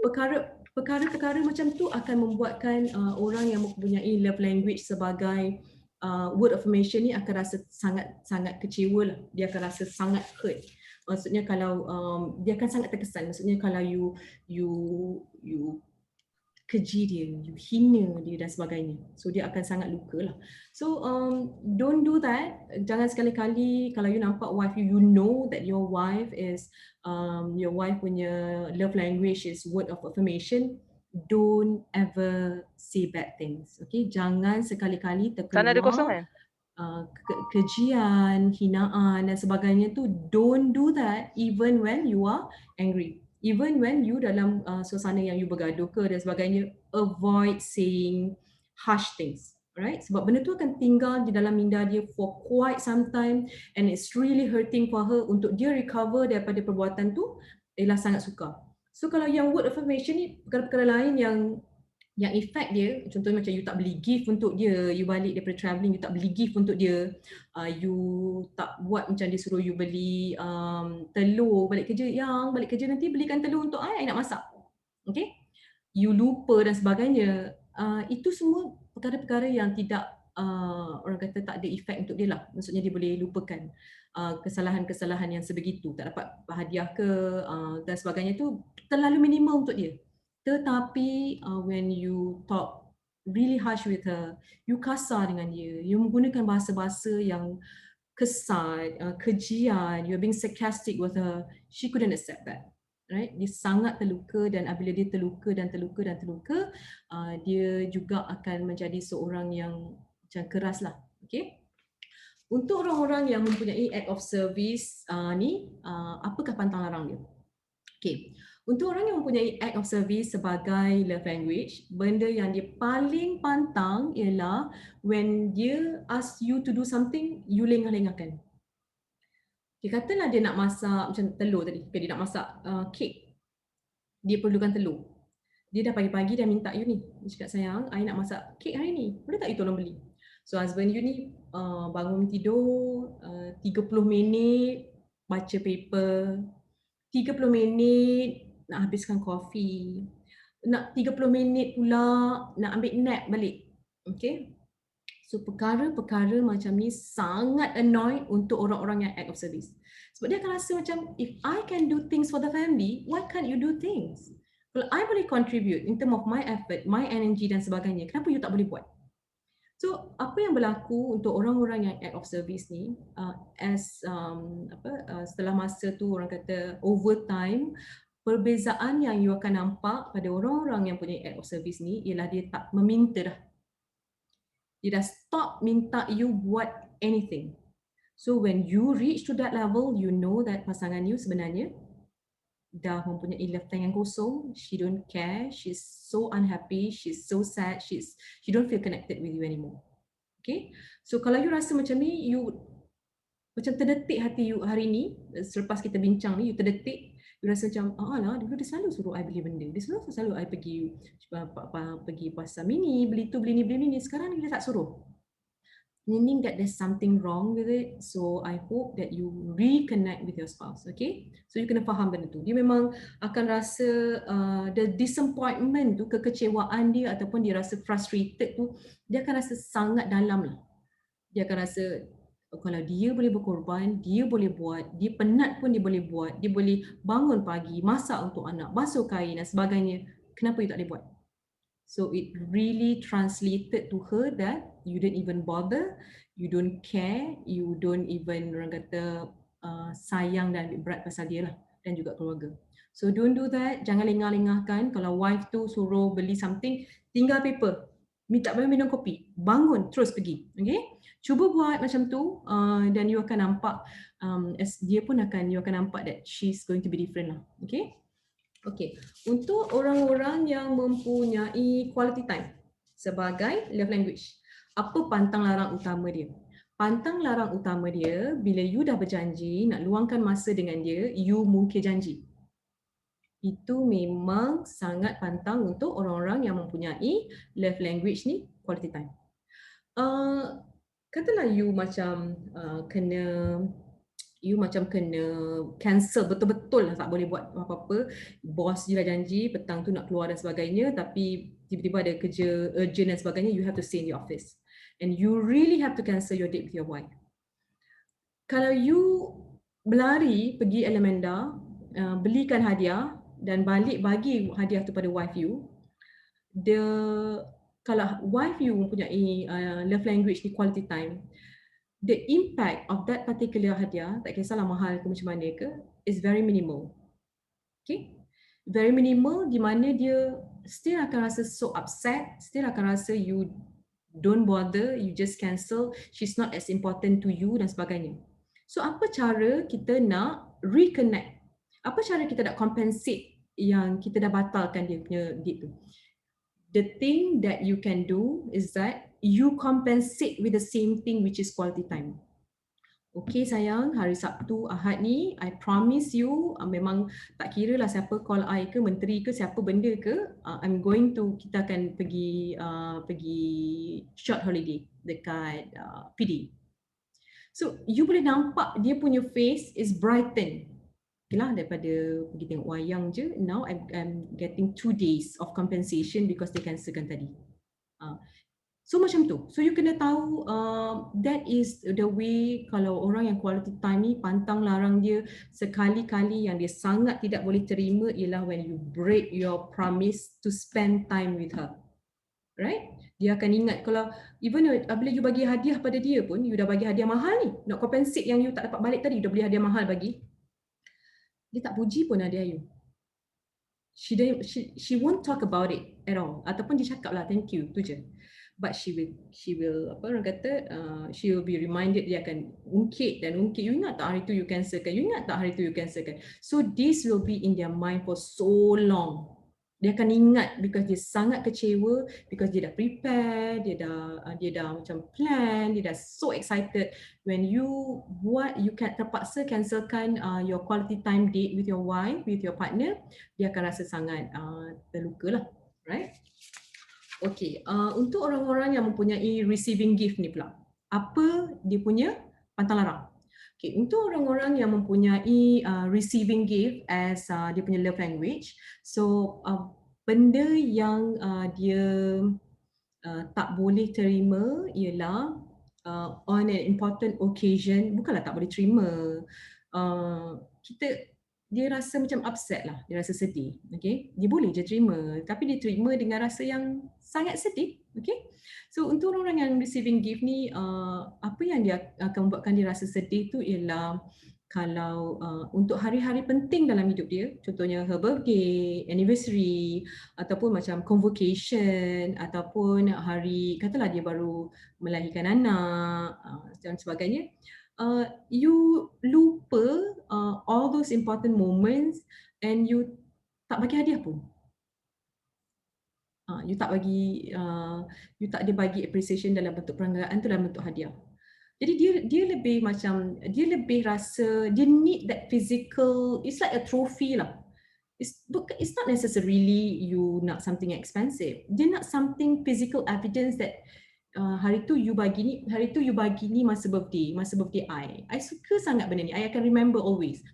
Perkara-perkara macam tu akan membuatkan orang yang mempunyai love language sebagai word affirmation ni akan rasa sangat kecewa lah. Dia akan rasa sangat hurt. Maksudnya kalau dia akan sangat terkesan. Maksudnya kalau you keji dia, you hina dia dan sebagainya. So dia akan sangat luka lah. So don't do that. Jangan sekali-kali kalau you nampak wife you know that your wife punya love language is word of affirmation, don't ever say bad things. Okay, jangan sekali-kali Sana ada kosong terkeluar kan? kejian, hinaan dan sebagainya tu. Don't do that even when you are angry. Even when you dalam suasana yang you bergaduh ke dan sebagainya, avoid saying harsh things. Right? Sebab benda tu akan tinggal di dalam minda dia for quite some time and it's really hurting for her. Untuk dia recover daripada perbuatan tu, ialah sangat sukar. So kalau yang word affirmation ni, perkara-perkara lain yang effect dia, contohnya macam you tak beli gift untuk dia, you balik daripada travelling, you tak beli gift untuk dia, you tak buat macam dia suruh you beli telur balik kerja nanti belikan telur untuk I nak masak. Okay? You lupa dan sebagainya. Itu semua perkara-perkara yang tidak orang kata tak ada efek untuk dia lah. Maksudnya dia boleh lupakan kesalahan-kesalahan yang sebegitu, tak dapat hadiah ke dan sebagainya tu terlalu minimal untuk dia. Tetapi when you talk really harsh with her, you kasar dengan dia, you menggunakan bahasa-bahasa yang kesat, kejian, you're being sarcastic with her, she couldn't accept that. Right? Dia sangat terluka dan apabila dia terluka, dia juga akan menjadi seorang yang macam keras lah. Okay? Untuk orang-orang yang mempunyai act of service apakah pantang larang dia? Okay. Untuk orang yang mempunyai act of service sebagai love language, benda yang dia paling pantang ialah when dia ask you to do something, you lengah-lengahkan. Okay, katalah dia nak masak macam telur tadi, dia nak masak kek. Dia perlukan telur. Dia dah pagi-pagi dah minta you ni. Dia cakap, sayang, I nak masak kek hari ni. Boleh tak you tolong beli? So husband you ni bangun tidur, 30 minit baca paper, 30 minit nak habiskan kopi, nak 30 minit pula nak ambil nap balik. Okay? So perkara-perkara macam ni sangat annoying untuk orang-orang yang act of service. Sebab dia akan rasa macam, if I can do things for the family, why can't you do things? Kalau I boleh contribute in term of my effort, my energy dan sebagainya, kenapa you tak boleh buat? So apa yang berlaku untuk orang-orang yang act of service ni, setelah masa tu orang kata over time, perbezaan yang you akan nampak pada orang-orang yang punya act of service ni ialah dia tak meminta dah. Dia dah stop minta you buat anything. So when you reach to that level, you know that pasangan you sebenarnya dah mempunyai love tank yang kosong, she don't care, she's so unhappy, she's so sad, she don't feel connected with you anymore. Okay, so kalau you rasa macam ni, you macam terdetik hati you hari ni, selepas kita bincang ni, you terdetik, you rasa macam, alah, dulu dia selalu suruh I beli benda, dia selalu I pergi pasar mini, beli tu, beli ni, sekarang ni dia tak suruh. Meaning that there's something wrong with it. So I hope that you reconnect with your spouse. Okay, so you kena faham benda tu. Dia memang akan rasa the disappointment tu, kekecewaan dia ataupun dia rasa frustrated tu, dia akan rasa sangat dalam lah. Dia akan rasa kalau dia boleh berkorban, dia boleh buat, dia penat pun dia boleh buat, dia boleh bangun pagi, masak untuk anak, basuh kain dan sebagainya, kenapa you tak boleh buat? So it really translated to her that you don't even bother, you don't care, you don't even orang kata sayang dan ambil berat pasal dia lah dan juga keluarga. So don't do that. Jangan lengah-lengahkan. Kalau wife tu suruh beli something, tinggal paper, minta minum kopi, bangun terus pergi. Okay, cuba buat macam tu dan you akan nampak as dia pun akan, you akan nampak that she's going to be different lah. Okay. Okay, untuk orang-orang yang mempunyai quality time sebagai love language, apa pantang larang utama dia? Pantang larang utama dia, bila you dah berjanji nak luangkan masa dengan dia, you mungkir janji. Itu memang sangat pantang untuk orang-orang yang mempunyai love language ni, quality time. Katalah you macam kena cancel betul-betul lah, tak boleh buat apa-apa. Bos je dah janji petang tu nak keluar dan sebagainya, tapi tiba-tiba ada kerja urgent dan sebagainya, you have to stay in the office. And you really have to cancel your date with your wife. Kalau you berlari pergi Alamanda, belikan hadiah dan balik bagi hadiah tu pada wife you, kalau wife you mempunyai love language ni quality time, the impact of that particular hadiah, tak kisahlah mahal ke macam mana ke, is very minimal. Okay, very minimal, di mana dia still akan rasa so upset, still akan rasa you don't bother, you just cancel, she's not as important to you dan sebagainya. So apa cara kita nak reconnect? Apa cara kita nak compensate yang kita dah batalkan dia punya date tu? The thing that you can do is that you compensate with the same thing, which is quality time. Okay sayang, hari Sabtu, Ahad ni, I promise you, memang tak kira lah siapa call I ke, menteri ke, siapa benda ke, kita akan pergi short holiday dekat PD. So you boleh nampak dia punya face is brighten. Okay lah, daripada pergi tengok wayang je, now I'm getting 2 days of compensation because they cancelkan tadi. So macam tu. So you kena tahu that is the way kalau orang yang quality time ni pantang larang dia sekali-kali yang dia sangat tidak boleh terima ialah when you break your promise to spend time with her. Right? Dia akan ingat kalau even bila you bagi hadiah pada dia pun, you dah bagi hadiah mahal ni, nak compensate yang you tak dapat balik tadi, you dah beli hadiah mahal bagi. Dia tak puji pun hadiah you. She won't talk about it at all. Ataupun dia cakap lah thank you, tu je. But she will apa orang kata, she will be reminded, dia akan ungkit. You ingat tak hari tu you cancelkan? You ingat tak hari tu you cancelkan? So this will be in their mind for so long. Dia akan ingat because dia sangat kecewa, because dia dah prepare, dia dah macam plan, dia dah so excited. When you terpaksa cancelkan your quality time date with your wife, with your partner, dia akan rasa sangat terluka lah, right? Okay, untuk orang-orang yang mempunyai receiving gift ni pula, apa dia punya pantang larang? Okay, untuk orang-orang yang mempunyai receiving gift as dia punya love language, so benda yang dia tak boleh terima ialah on an important occasion, bukanlah tak boleh terima, dia rasa macam upset lah, dia rasa sedih, okay? Dia boleh je terima, tapi dia terima dengan rasa yang sangat sedih, okay? So untuk orang yang receiving gift ni, apa yang dia akan membuatkan dia rasa sedih tu ialah kalau untuk hari-hari penting dalam hidup dia, contohnya her birthday, anniversary, ataupun macam convocation, ataupun hari, katalah dia baru melahirkan anak dan sebagainya, you lupa all those important moments and you tak bagi hadiah pun. You tak ada bagi appreciation dalam bentuk perenggaan tu, dalam bentuk hadiah. Jadi dia lebih rasa dia need that physical, it's like a trophy lah. It's not necessarily you nak something expensive. Dia nak something physical evidence that hari tu you bagi ni masa birthday I suka sangat benda ni, I akan remember always.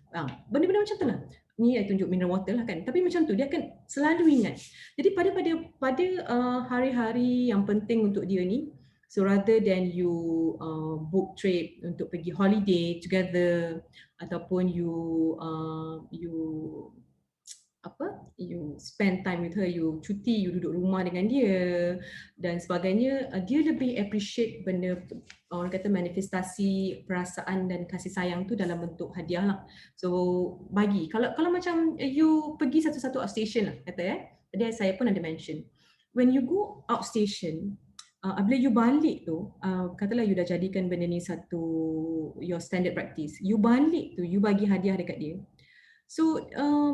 Benda-benda macam tu lah. Ni I tunjuk mineral water lah kan, tapi macam tu dia akan selalu ingat. Jadi pada hari-hari yang penting untuk dia ni, so rather than you book trip untuk pergi holiday together, ataupun you you spend time with her, you cuti, you duduk rumah dengan dia dan sebagainya, dia lebih appreciate benda, orang kata manifestasi perasaan dan kasih sayang tu dalam bentuk hadiah lah. So bagi, kalau macam you pergi satu-satu outstation lah kata tadi saya pun ada mention, when you go outstation, bila you balik tu, katalah you dah jadikan benda ni satu your standard practice, you balik tu, you bagi hadiah dekat dia. So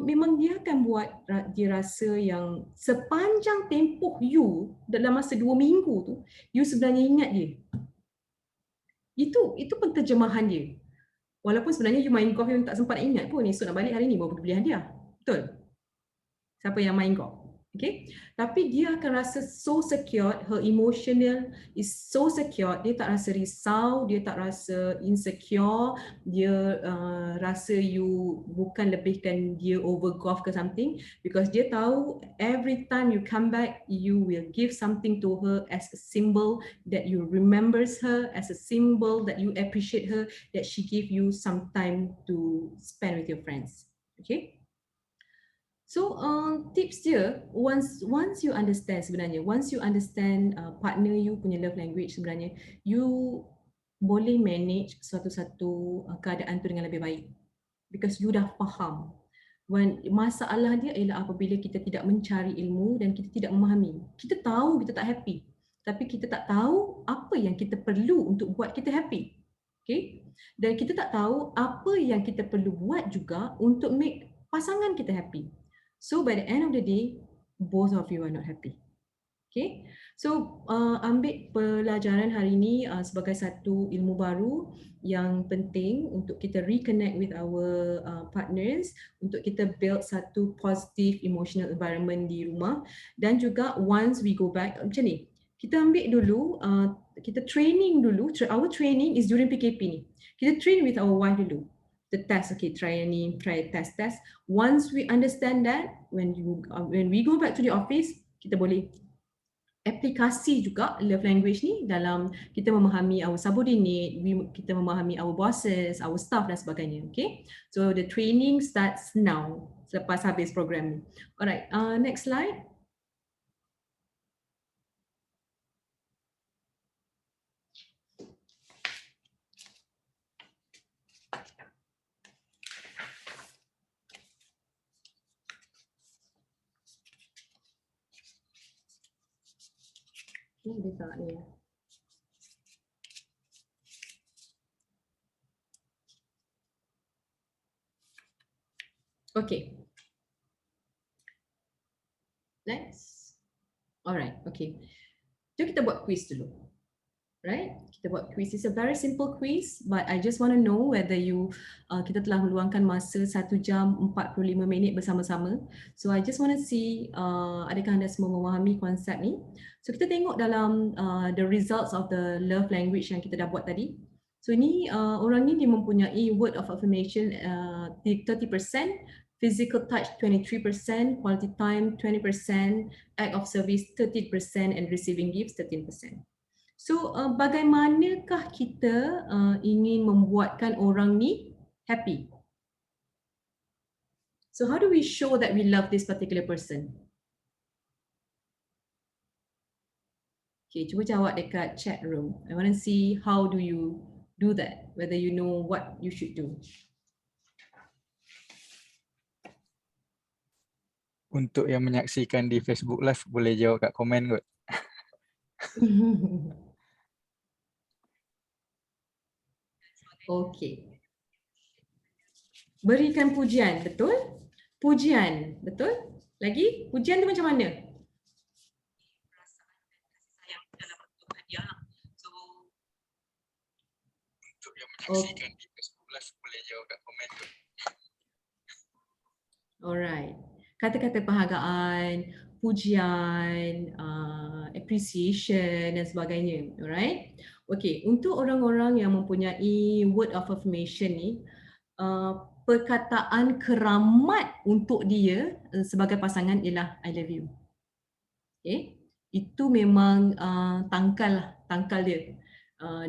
memang dia akan buat dia rasa yang sepanjang tempoh you dalam masa 2 minggu tu, you sebenarnya ingat dia. Itu penterjemahan dia. Walaupun sebenarnya you main golf you tak sempat ingat pun, esok nak balik hari ni baru beli hadiah. Betul? Siapa yang main golf? Okay, tapi dia akan rasa so secure, her emotional is so secure, dia tak rasa risau, dia tak rasa insecure, dia rasa you bukan lebihkan dia over golf ke something, because dia tahu every time you come back, you will give something to her as a symbol that you remembers her, as a symbol that you appreciate her, that she give you some time to spend with your friends. Okay. So tips dia, once you understand sebenarnya, once you understand partner you punya love language sebenarnya, you boleh manage satu-satu keadaan tu dengan lebih baik. Because you dah faham. Masalah dia ialah apabila kita tidak mencari ilmu dan kita tidak memahami. Kita tahu kita tak happy, tapi kita tak tahu apa yang kita perlu untuk buat kita happy. Okay? Dan kita tak tahu apa yang kita perlu buat juga untuk make pasangan kita happy. So by the end of the day, both of you are not happy. Okay, so ambil pelajaran hari ini sebagai satu ilmu baru yang penting untuk kita reconnect with our partners, untuk kita build satu positive emotional environment di rumah, dan juga once we go back, macam ni, kita ambil dulu, kita training dulu, our training is during PKP ni, kita train with our wife dulu. The test, okay, try test. Once we understand that, when we go back to the office, kita boleh aplikasi juga love language ni dalam kita memahami our subordinate, kita memahami our bosses, our staff dan sebagainya. Okay, so the training starts now selepas habis program ni. Alright, next slide. Dia tak ni. Okay. Next. Alright, okay. Jom kita buat quiz dulu. Right? Kita buat quiz. It's a very simple quiz, but I just want to know whether kita telah meluangkan masa 1 jam 45 minit bersama-sama. So I just want to see adakah anda semua memahami konsep ni. So kita tengok dalam the results of the love language yang kita dah buat tadi. So ini orang ni dia mempunyai word of affirmation 30%, physical touch 23%, quality time 20%, act of service 13%, and receiving gifts 13%. So bagaimanakah kita ingin membuatkan orang ni happy? So how do we show that we love this particular person? Okay, cuba jawab dekat chat room. I want to see how do you do that, whether you know what you should do. Untuk yang menyaksikan di Facebook Live boleh jawab kat komen kot. Okey. Berikan pujian, betul? Pujian, betul? Lagi? Pujian tu macam mana? Untuk yang menyaksikan di Facebook Live boleh jawab kat komen kot. Alright. Kata-kata penghargaan, pujian, appreciation dan sebagainya. Alright. Okay, untuk orang-orang yang mempunyai word of affirmation ni, perkataan keramat untuk dia sebagai pasangan ialah I love you. Okay, itu memang tangkal dia.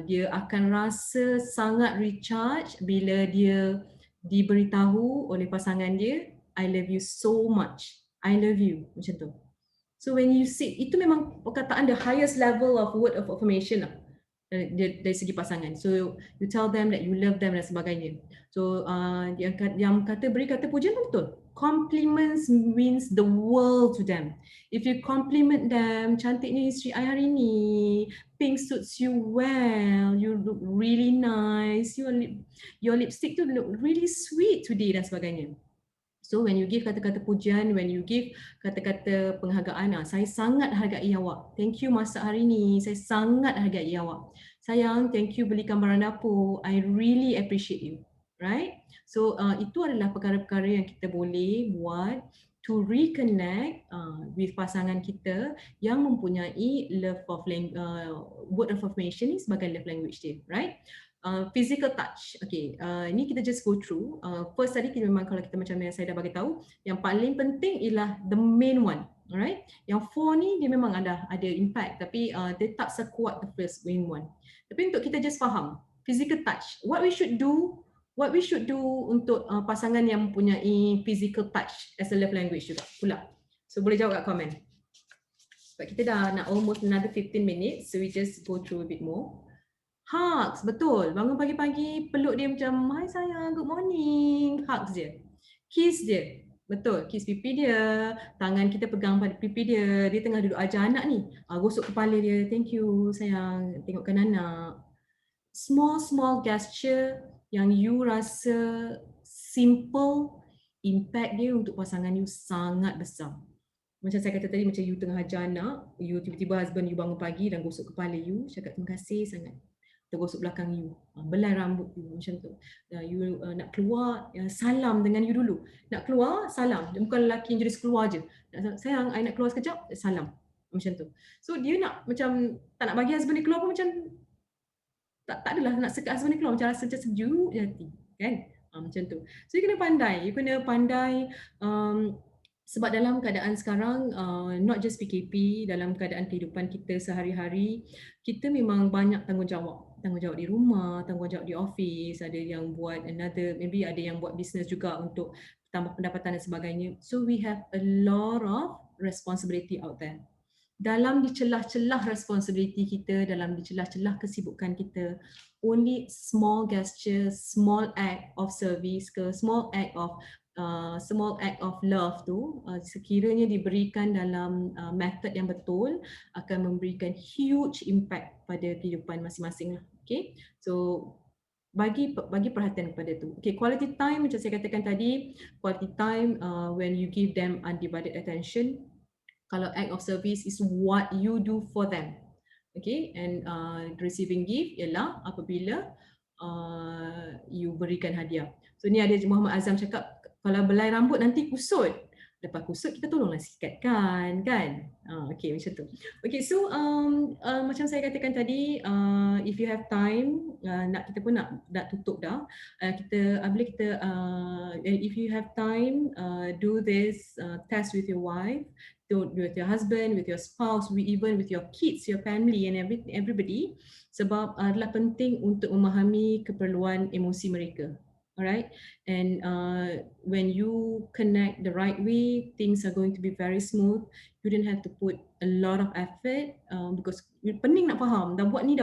Dia akan rasa sangat recharge bila dia diberitahu oleh pasangan dia I love you so much. I love you. Macam tu. So when you say, itu memang perkataan the highest level of word of affirmation lah dari segi pasangan. So you tell them that you love them dan sebagainya. So yang kata beri kata pujian betul. Compliments means the world to them. If you compliment them, cantik ni isteri I hari ni, pink suits you well, you look really nice, your lipstick tu look really sweet today dan sebagainya. So when you give kata-kata pujian, when you give kata-kata penghargaan, saya sangat hargai awak. Thank you masak hari ni. Saya sangat hargai awak. Sayang, thank you belikan barang dapur. I really appreciate you. Right? So itu adalah perkara-perkara yang kita boleh buat to reconnect with pasangan kita yang mempunyai word of affirmation ni sebagai love language dia. Right? Physical touch. Okay, ini kita just go through. First tadi kita memang kalau kita macam yang saya dah bagi tahu, yang paling penting ialah the main one. Alright? Yang 4 ni dia memang ada impact, tapi dia tak sekuat the first main one. Tapi untuk kita just faham physical touch, what we should do untuk pasangan yang mempunyai physical touch as a love language juga pula. So boleh jawab kat komen. Sebab kita dah nak almost another 15 minutes, so we just go through a bit more. Hugs, betul. Bangun pagi-pagi, peluk dia macam, hai sayang, good morning. Hugs dia. Kiss dia. Betul, kiss pipi dia. Tangan kita pegang pada pipi dia. Dia tengah duduk ajar anak ni. Gosok kepala dia. Thank you sayang, tengokkan anak. Small gesture yang you rasa simple, impact dia untuk pasangan you sangat besar. Macam saya kata tadi, macam you tengah ajar anak, you tiba-tiba husband you bangun pagi dan gosok kepala you, cakap terima kasih sangat. Tergosok belakang you, belai rambut you macam tu. You nak keluar, salam dengan you dulu. Nak keluar, salam. Bukan lelaki yang jenis keluar je. Sayang, I nak keluar sekejap, salam. Macam tu. So dia nak macam, tak nak bagi husband dia keluar pun macam, tak adalah nak sekat husband dia keluar, macam rasa macam sejuk je hati. Kan? Macam tu. So you kena pandai. Sebab dalam keadaan sekarang, not just PKP, dalam keadaan kehidupan kita sehari-hari, kita memang banyak tanggungjawab di rumah, tanggungjawab di office, ada yang buat maybe ada yang buat bisnes juga untuk tambah pendapatan dan sebagainya. So we have a lot of responsibility out there. Dalam di celah-celah responsibility kita, dalam di celah-celah kesibukan kita, only small gesture, small act of service ke, small act of love tu sekiranya diberikan dalam method yang betul akan memberikan huge impact pada kehidupan masing-masing lah. Okay, so bagi perhatian kepada tu. Okay, quality time macam saya katakan tadi, quality time when you give them undivided attention. Kalau act of service is what you do for them. Okay, and receiving gift ialah apabila you berikan hadiah. So ni ada Muhammad Azam cakap, kalau belai rambut nanti kusut. Lepas kusut kita tolonglah sikatkan, kan? Okay, macam tu. Okay, so macam saya katakan tadi, if you have time, kita pun nak tutup dah. If you have time, do this test with your wife, with your husband, with your spouse, even with your kids, your family and everybody. Sebab adalah penting untuk memahami keperluan emosi mereka. Alright, and when you connect the right way, things are going to be very smooth. You don't have to put a lot of effort because pening nak faham. Dah buat ni.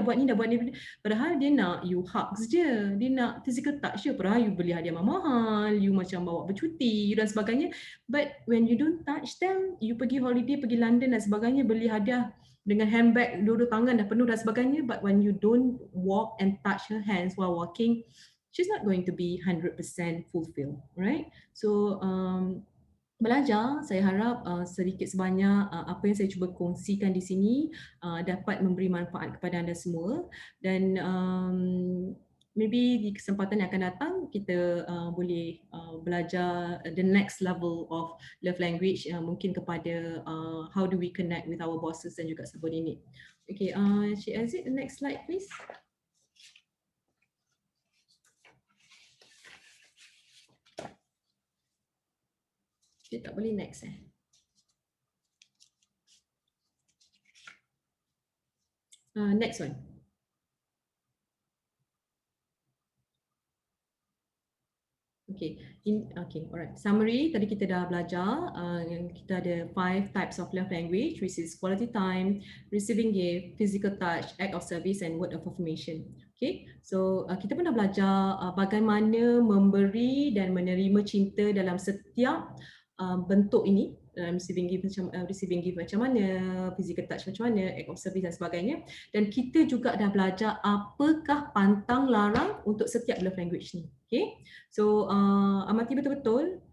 Padahal dia nak you hugs je, dia nak physical touch je. Padahal you beli hadiah mahal, you macam bawa bercuti dan sebagainya. But when you don't touch them, you pergi holiday, pergi London dan sebagainya, beli hadiah dengan handbag, dua-dua tangan dah penuh dan sebagainya. But when you don't walk and touch her hands while walking, she's not going to be 100% fulfilled, right? So belajar, saya harap sedikit sebanyak apa yang saya cuba kongsikan di sini dapat memberi manfaat kepada anda semua, dan maybe di kesempatan yang akan datang kita boleh belajar the next level of love language, mungkin kepada how do we connect with our bosses dan juga subordinate. Okay, Cik Aziz, the next slide please. Dia tak boleh next next one. Okay, alright. Summary, tadi kita dah belajar yang kita ada 5 types of love language, which is quality time, receiving gift, physical touch, act of service and word of affirmation. Okay, so kita pun dah belajar bagaimana memberi dan menerima cinta dalam setiap bentuk ini. Receiving gift macam mana, physical touch macam mana, act of service dan sebagainya. Dan kita juga dah belajar apakah pantang larang untuk setiap love language ni. Okay, so amati betul-betul,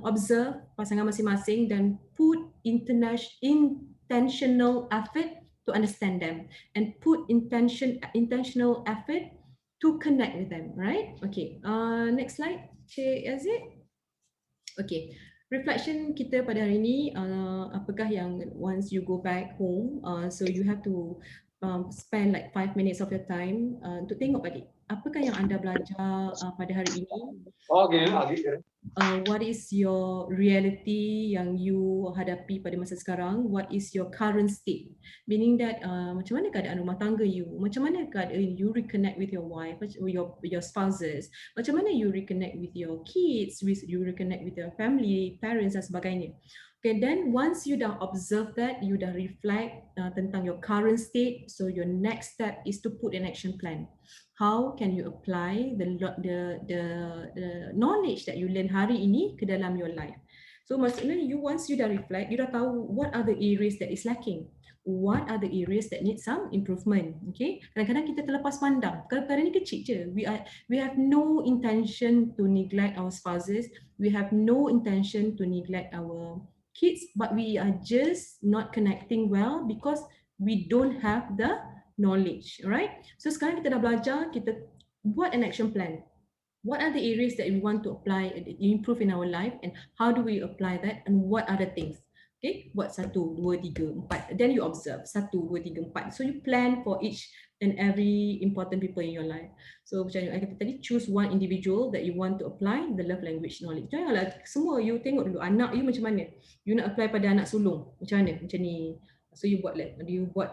observe pasangan masing-masing dan put intentional effort to understand them and put intentional effort to connect with them, right? Okay, next slide, Cik Aziz. Okay, reflection kita pada hari ini, apakah yang once you go back home, so you have to spend like 5 minutes of your time untuk tengok balik apakah yang anda belajar pada hari ini. What is your reality yang you hadapi pada masa sekarang? What is your current state? Meaning that macam mana keadaan rumah tangga you? Macam mana keadaan you reconnect with your wife, your spouses? Macam mana you reconnect with your kids? You reconnect with your family, parents dan sebagainya. Okay, then once you dah observe that, you dah reflect tentang your current state, so your next step is to put an action plan. How can you apply the knowledge that you learn hari ini ke dalam your life? So maksudnya once you dah reflect, you dah tahu what are the areas that is lacking, what are the areas that need some improvement. Okay, kadang-kadang kita terlepas pandang, perkara ni kecil je. We have no intention to neglect our spouses, we have no intention to neglect our kids, but we are just not connecting well because we don't have the knowledge, right? So sekarang kita dah belajar, kita buat an action plan. What are the areas that we want to apply, improve in our life, and how do we apply that, and what are the things? Okay, buat 1, 2, 3, 4. Then you observe 1, 2, 3, 4. So you plan for each and every important people in your life. So macam yang kata tadi, choose one individual that you want to apply the love language knowledge. Janganlah semua, you tengok dulu anak you macam mana. You nak apply pada anak sulung macam mana, macam ni. So you buat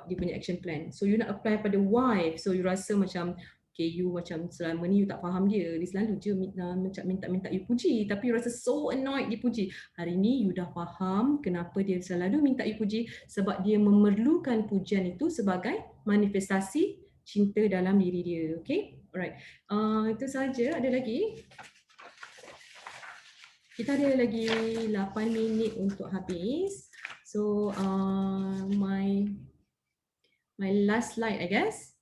dia punya action plan. So you nak apply pada wife, so you rasa macam okay, you macam selama ni you tak faham dia selalu je minta you puji, tapi you rasa so annoyed dipuji. Hari ni you dah faham kenapa dia selalu minta you puji, sebab dia memerlukan pujian itu sebagai manifestasi cinta dalam diri dia. Okay, alright, itu saja. Ada lagi? Kita ada lagi 8 minit untuk habis. So my last slide, I guess.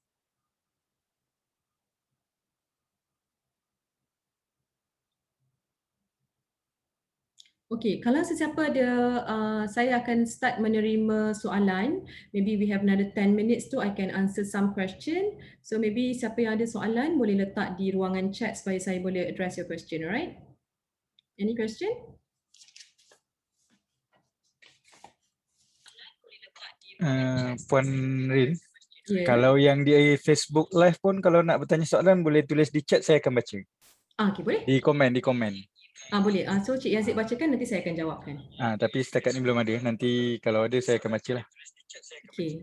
Okay, kalau sesiapa ada, saya akan start menerima soalan. Maybe we have another 10 minutes tu, I can answer some question. So maybe siapa yang ada soalan boleh letak di ruangan chat supaya saya boleh address your question, alright? Any question? Puan Rin, Yeah. kalau yang di Facebook Live pun kalau nak bertanya soalan boleh tulis di chat, saya akan baca. Okay, boleh? Di komen. Boleh. So Cik Yazid bacakan, nanti saya akan jawabkan. Tapi setakat ni belum ada. Nanti kalau ada saya akan baca lah. Okay.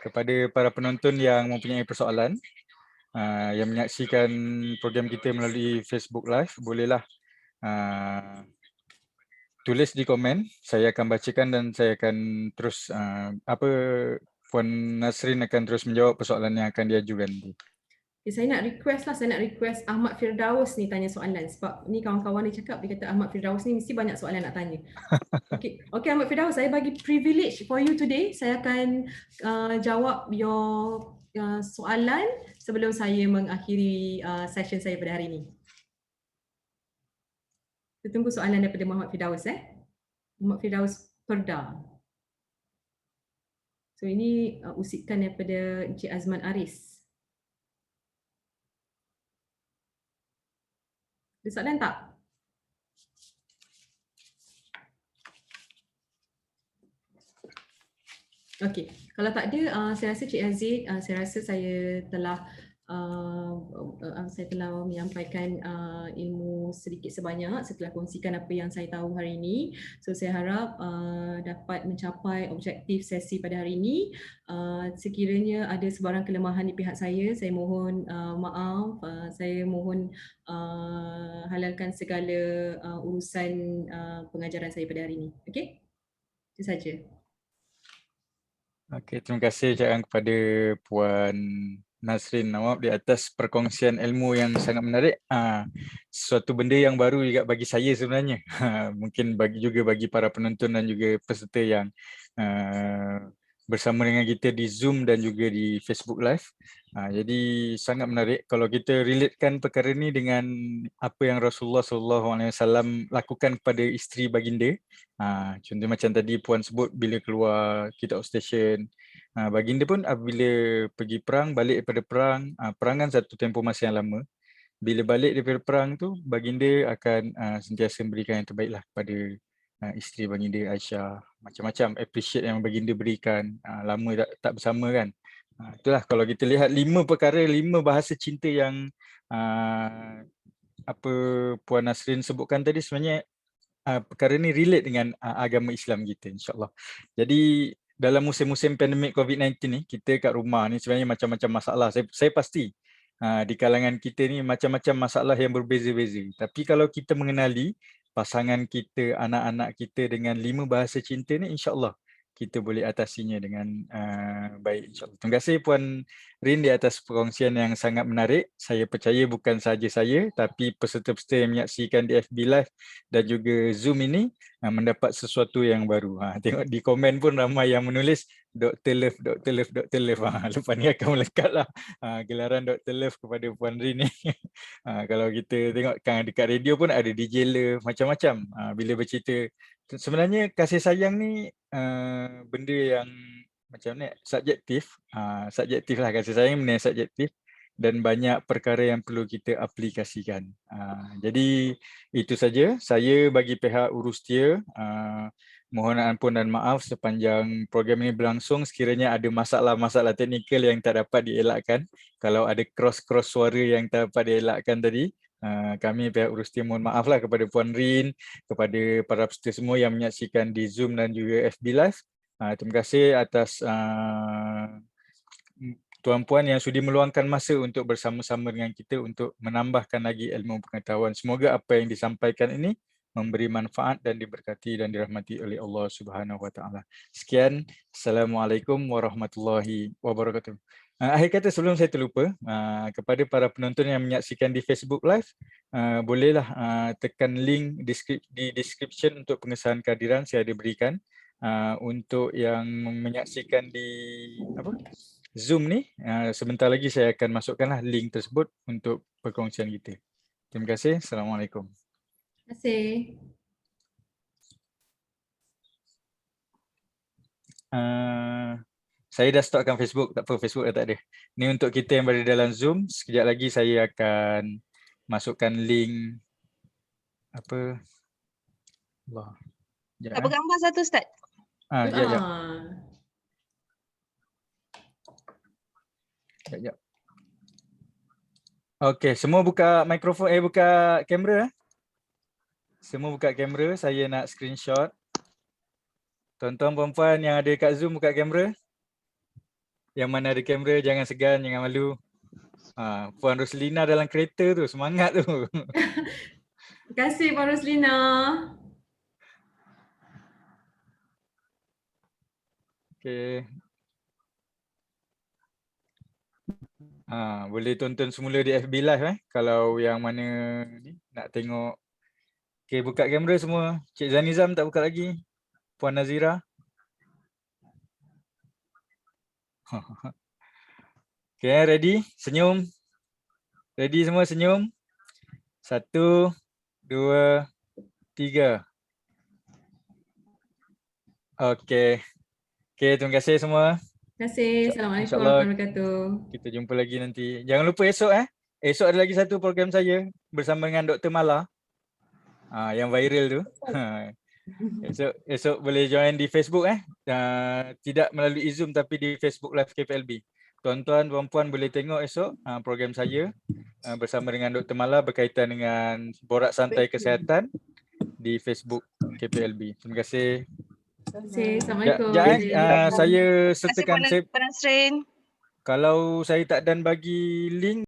Kepada para penonton yang mempunyai persoalan, yang menyaksikan program kita melalui Facebook Live, bolehlah tulis di komen, saya akan bacakan dan saya akan terus Puan Nasrin akan terus menjawab persoalan yang akan diajukan. Okay, saya nak request Ahmad Firdaus ni tanya soalan, sebab ni kawan-kawan dia cakap, dia kata Ahmad Firdaus ni mesti banyak soalan nak tanya. Okay, Ahmad Firdaus, saya bagi privilege for you today. Saya akan jawab your soalan sebelum saya mengakhiri session saya pada hari ini. Kita tunggu soalan daripada Muhammad Firdaus. Muhammad Firdaus Perda. So ini usikan daripada Encik Azman Aris. Ada soalan tak? Okey, kalau tak ada, saya rasa Cik Aziz, saya rasa saya telah saya telah menyampaikan ilmu sedikit sebanyak setelah kongsikan apa yang saya tahu hari ini. So saya harap dapat mencapai objektif sesi pada hari ini. Sekiranya ada sebarang kelemahan di pihak saya mohon maaf. Saya mohon halalkan segala urusan pengajaran saya pada hari ini. Okey? Itu saja. Okey, terima kasih ucapkan kepada Puan Nasrin Nawab di atas perkongsian ilmu yang sangat menarik. Sesuatu benda yang baru juga bagi saya sebenarnya. Mungkin bagi para penonton dan juga peserta yang bersama dengan kita di Zoom dan juga di Facebook Live. Jadi sangat menarik kalau kita relatekan perkara ni dengan apa yang Rasulullah SAW lakukan kepada isteri baginda. Contoh macam tadi Puan sebut bila keluar kitab station, baginda pun apabila pergi perang, balik daripada perang, perang kan satu tempoh masa yang lama. Bila balik daripada perang tu, baginda akan sentiasa memberikan yang terbaiklah kepada isteri baginda Aisyah. Macam-macam appreciate yang baginda berikan, lama tak bersama kan. Itulah kalau kita lihat 5 perkara, 5 bahasa cinta yang apa Puan Nasrin sebutkan tadi sebenarnya perkara ni relate dengan agama Islam kita, insyaAllah. Jadi dalam musim-musim pandemik COVID-19 ni, kita kat rumah ni sebenarnya macam-macam masalah. Saya pasti di kalangan kita ni macam-macam masalah yang berbeza-beza. Tapi kalau kita mengenali pasangan kita, anak-anak kita dengan 5 bahasa cinta ni, insyaAllah kita boleh atasinya dengan baik, insyaAllah. Terima kasih Puan Rin di atas perkongsian yang sangat menarik. Saya percaya bukan sahaja saya, tapi peserta-peserta yang menyaksikan di FB Live dan juga Zoom ini mendapat sesuatu yang baru. Tengok di komen pun ramai yang menulis Dr. Love, Dr. Love, Dr. Love. Lepas ni akan melekatlah gelaran Dr. Love kepada Puan Rin ni. Kalau kita tengok kan dekat radio pun ada DJ Love, macam-macam. Bila bercerita, sebenarnya kasih sayang ni benda yang macam ni, subjektif. Subjektif lah, kasih sayang benda yang subjektif. Dan banyak perkara yang perlu kita aplikasikan. Jadi itu saja. Saya bagi pihak Urustia mohon ampun dan maaf sepanjang program ini berlangsung sekiranya ada masalah-masalah teknikal yang tak dapat dielakkan. Kalau ada cross suara yang tak dapat dielakkan tadi, kami pihak Urustia mohon maaflah kepada Puan Rin, kepada para peserta semua yang menyaksikan di Zoom dan juga FB Live. Terima kasih atas tuan-puan yang sudi meluangkan masa untuk bersama-sama dengan kita untuk menambahkan lagi ilmu pengetahuan. Semoga apa yang disampaikan ini memberi manfaat dan diberkati dan dirahmati oleh Allah Subhanahu Wa Taala. Sekian, Assalamualaikum warahmatullahi wabarakatuh. Akhir kata sebelum saya terlupa, kepada para penonton yang menyaksikan di Facebook Live, bolehlah tekan link di description untuk pengesahan kehadiran saya ada berikan. Untuk yang menyaksikan di Zoom ni, sebentar lagi saya akan masukkanlah link tersebut untuk perkongsian kita. Terima kasih. Assalamualaikum. Terima kasih. Saya dah stopkan Facebook, tak apa, Facebook dah tak ada. Ni untuk kita yang berada dalam Zoom, sekejap lagi saya akan masukkan link apa? Allah. Tak bergambar satu Ustaz? Sekejap. Sekejap. Okey, semua buka mikrofon, buka kamera. Semua buka kamera, saya nak screenshot. Tuan-tuan puan-puan yang ada kat Zoom buka kamera. Yang mana ada kamera jangan segan, jangan malu. Puan Roslina dalam kereta tu, semangat tu. Terima kasih Puan Roslina. Okey. Boleh tonton semula di FB Live kalau yang mana ni nak tengok. Okey, buka kamera semua. Cik Zanizam tak buka lagi. Puan Nazira. Okey, ready? Senyum. Ready semua senyum? 1, 2, 3. Okey. Okey, terima kasih semua. Terima kasih. Assalamualaikum InsyaAllah warahmatullahi wabarakatuh. kita jumpa lagi nanti. Jangan lupa esok esok ada lagi satu program saya bersama dengan Dr. Mala. Yang viral tu. Esok boleh join di Facebook tidak melalui Zoom tapi di Facebook Live KPLB. tuan-tuan, puan-puan boleh tengok esok program saya bersama dengan Dr. Mala berkaitan dengan borak santai kesihatan di Facebook KPLB. Terima kasih. Assalamualaikum. Saya Terima kasih sertakan, Puan Nasrin. kalau saya tak dan bagi link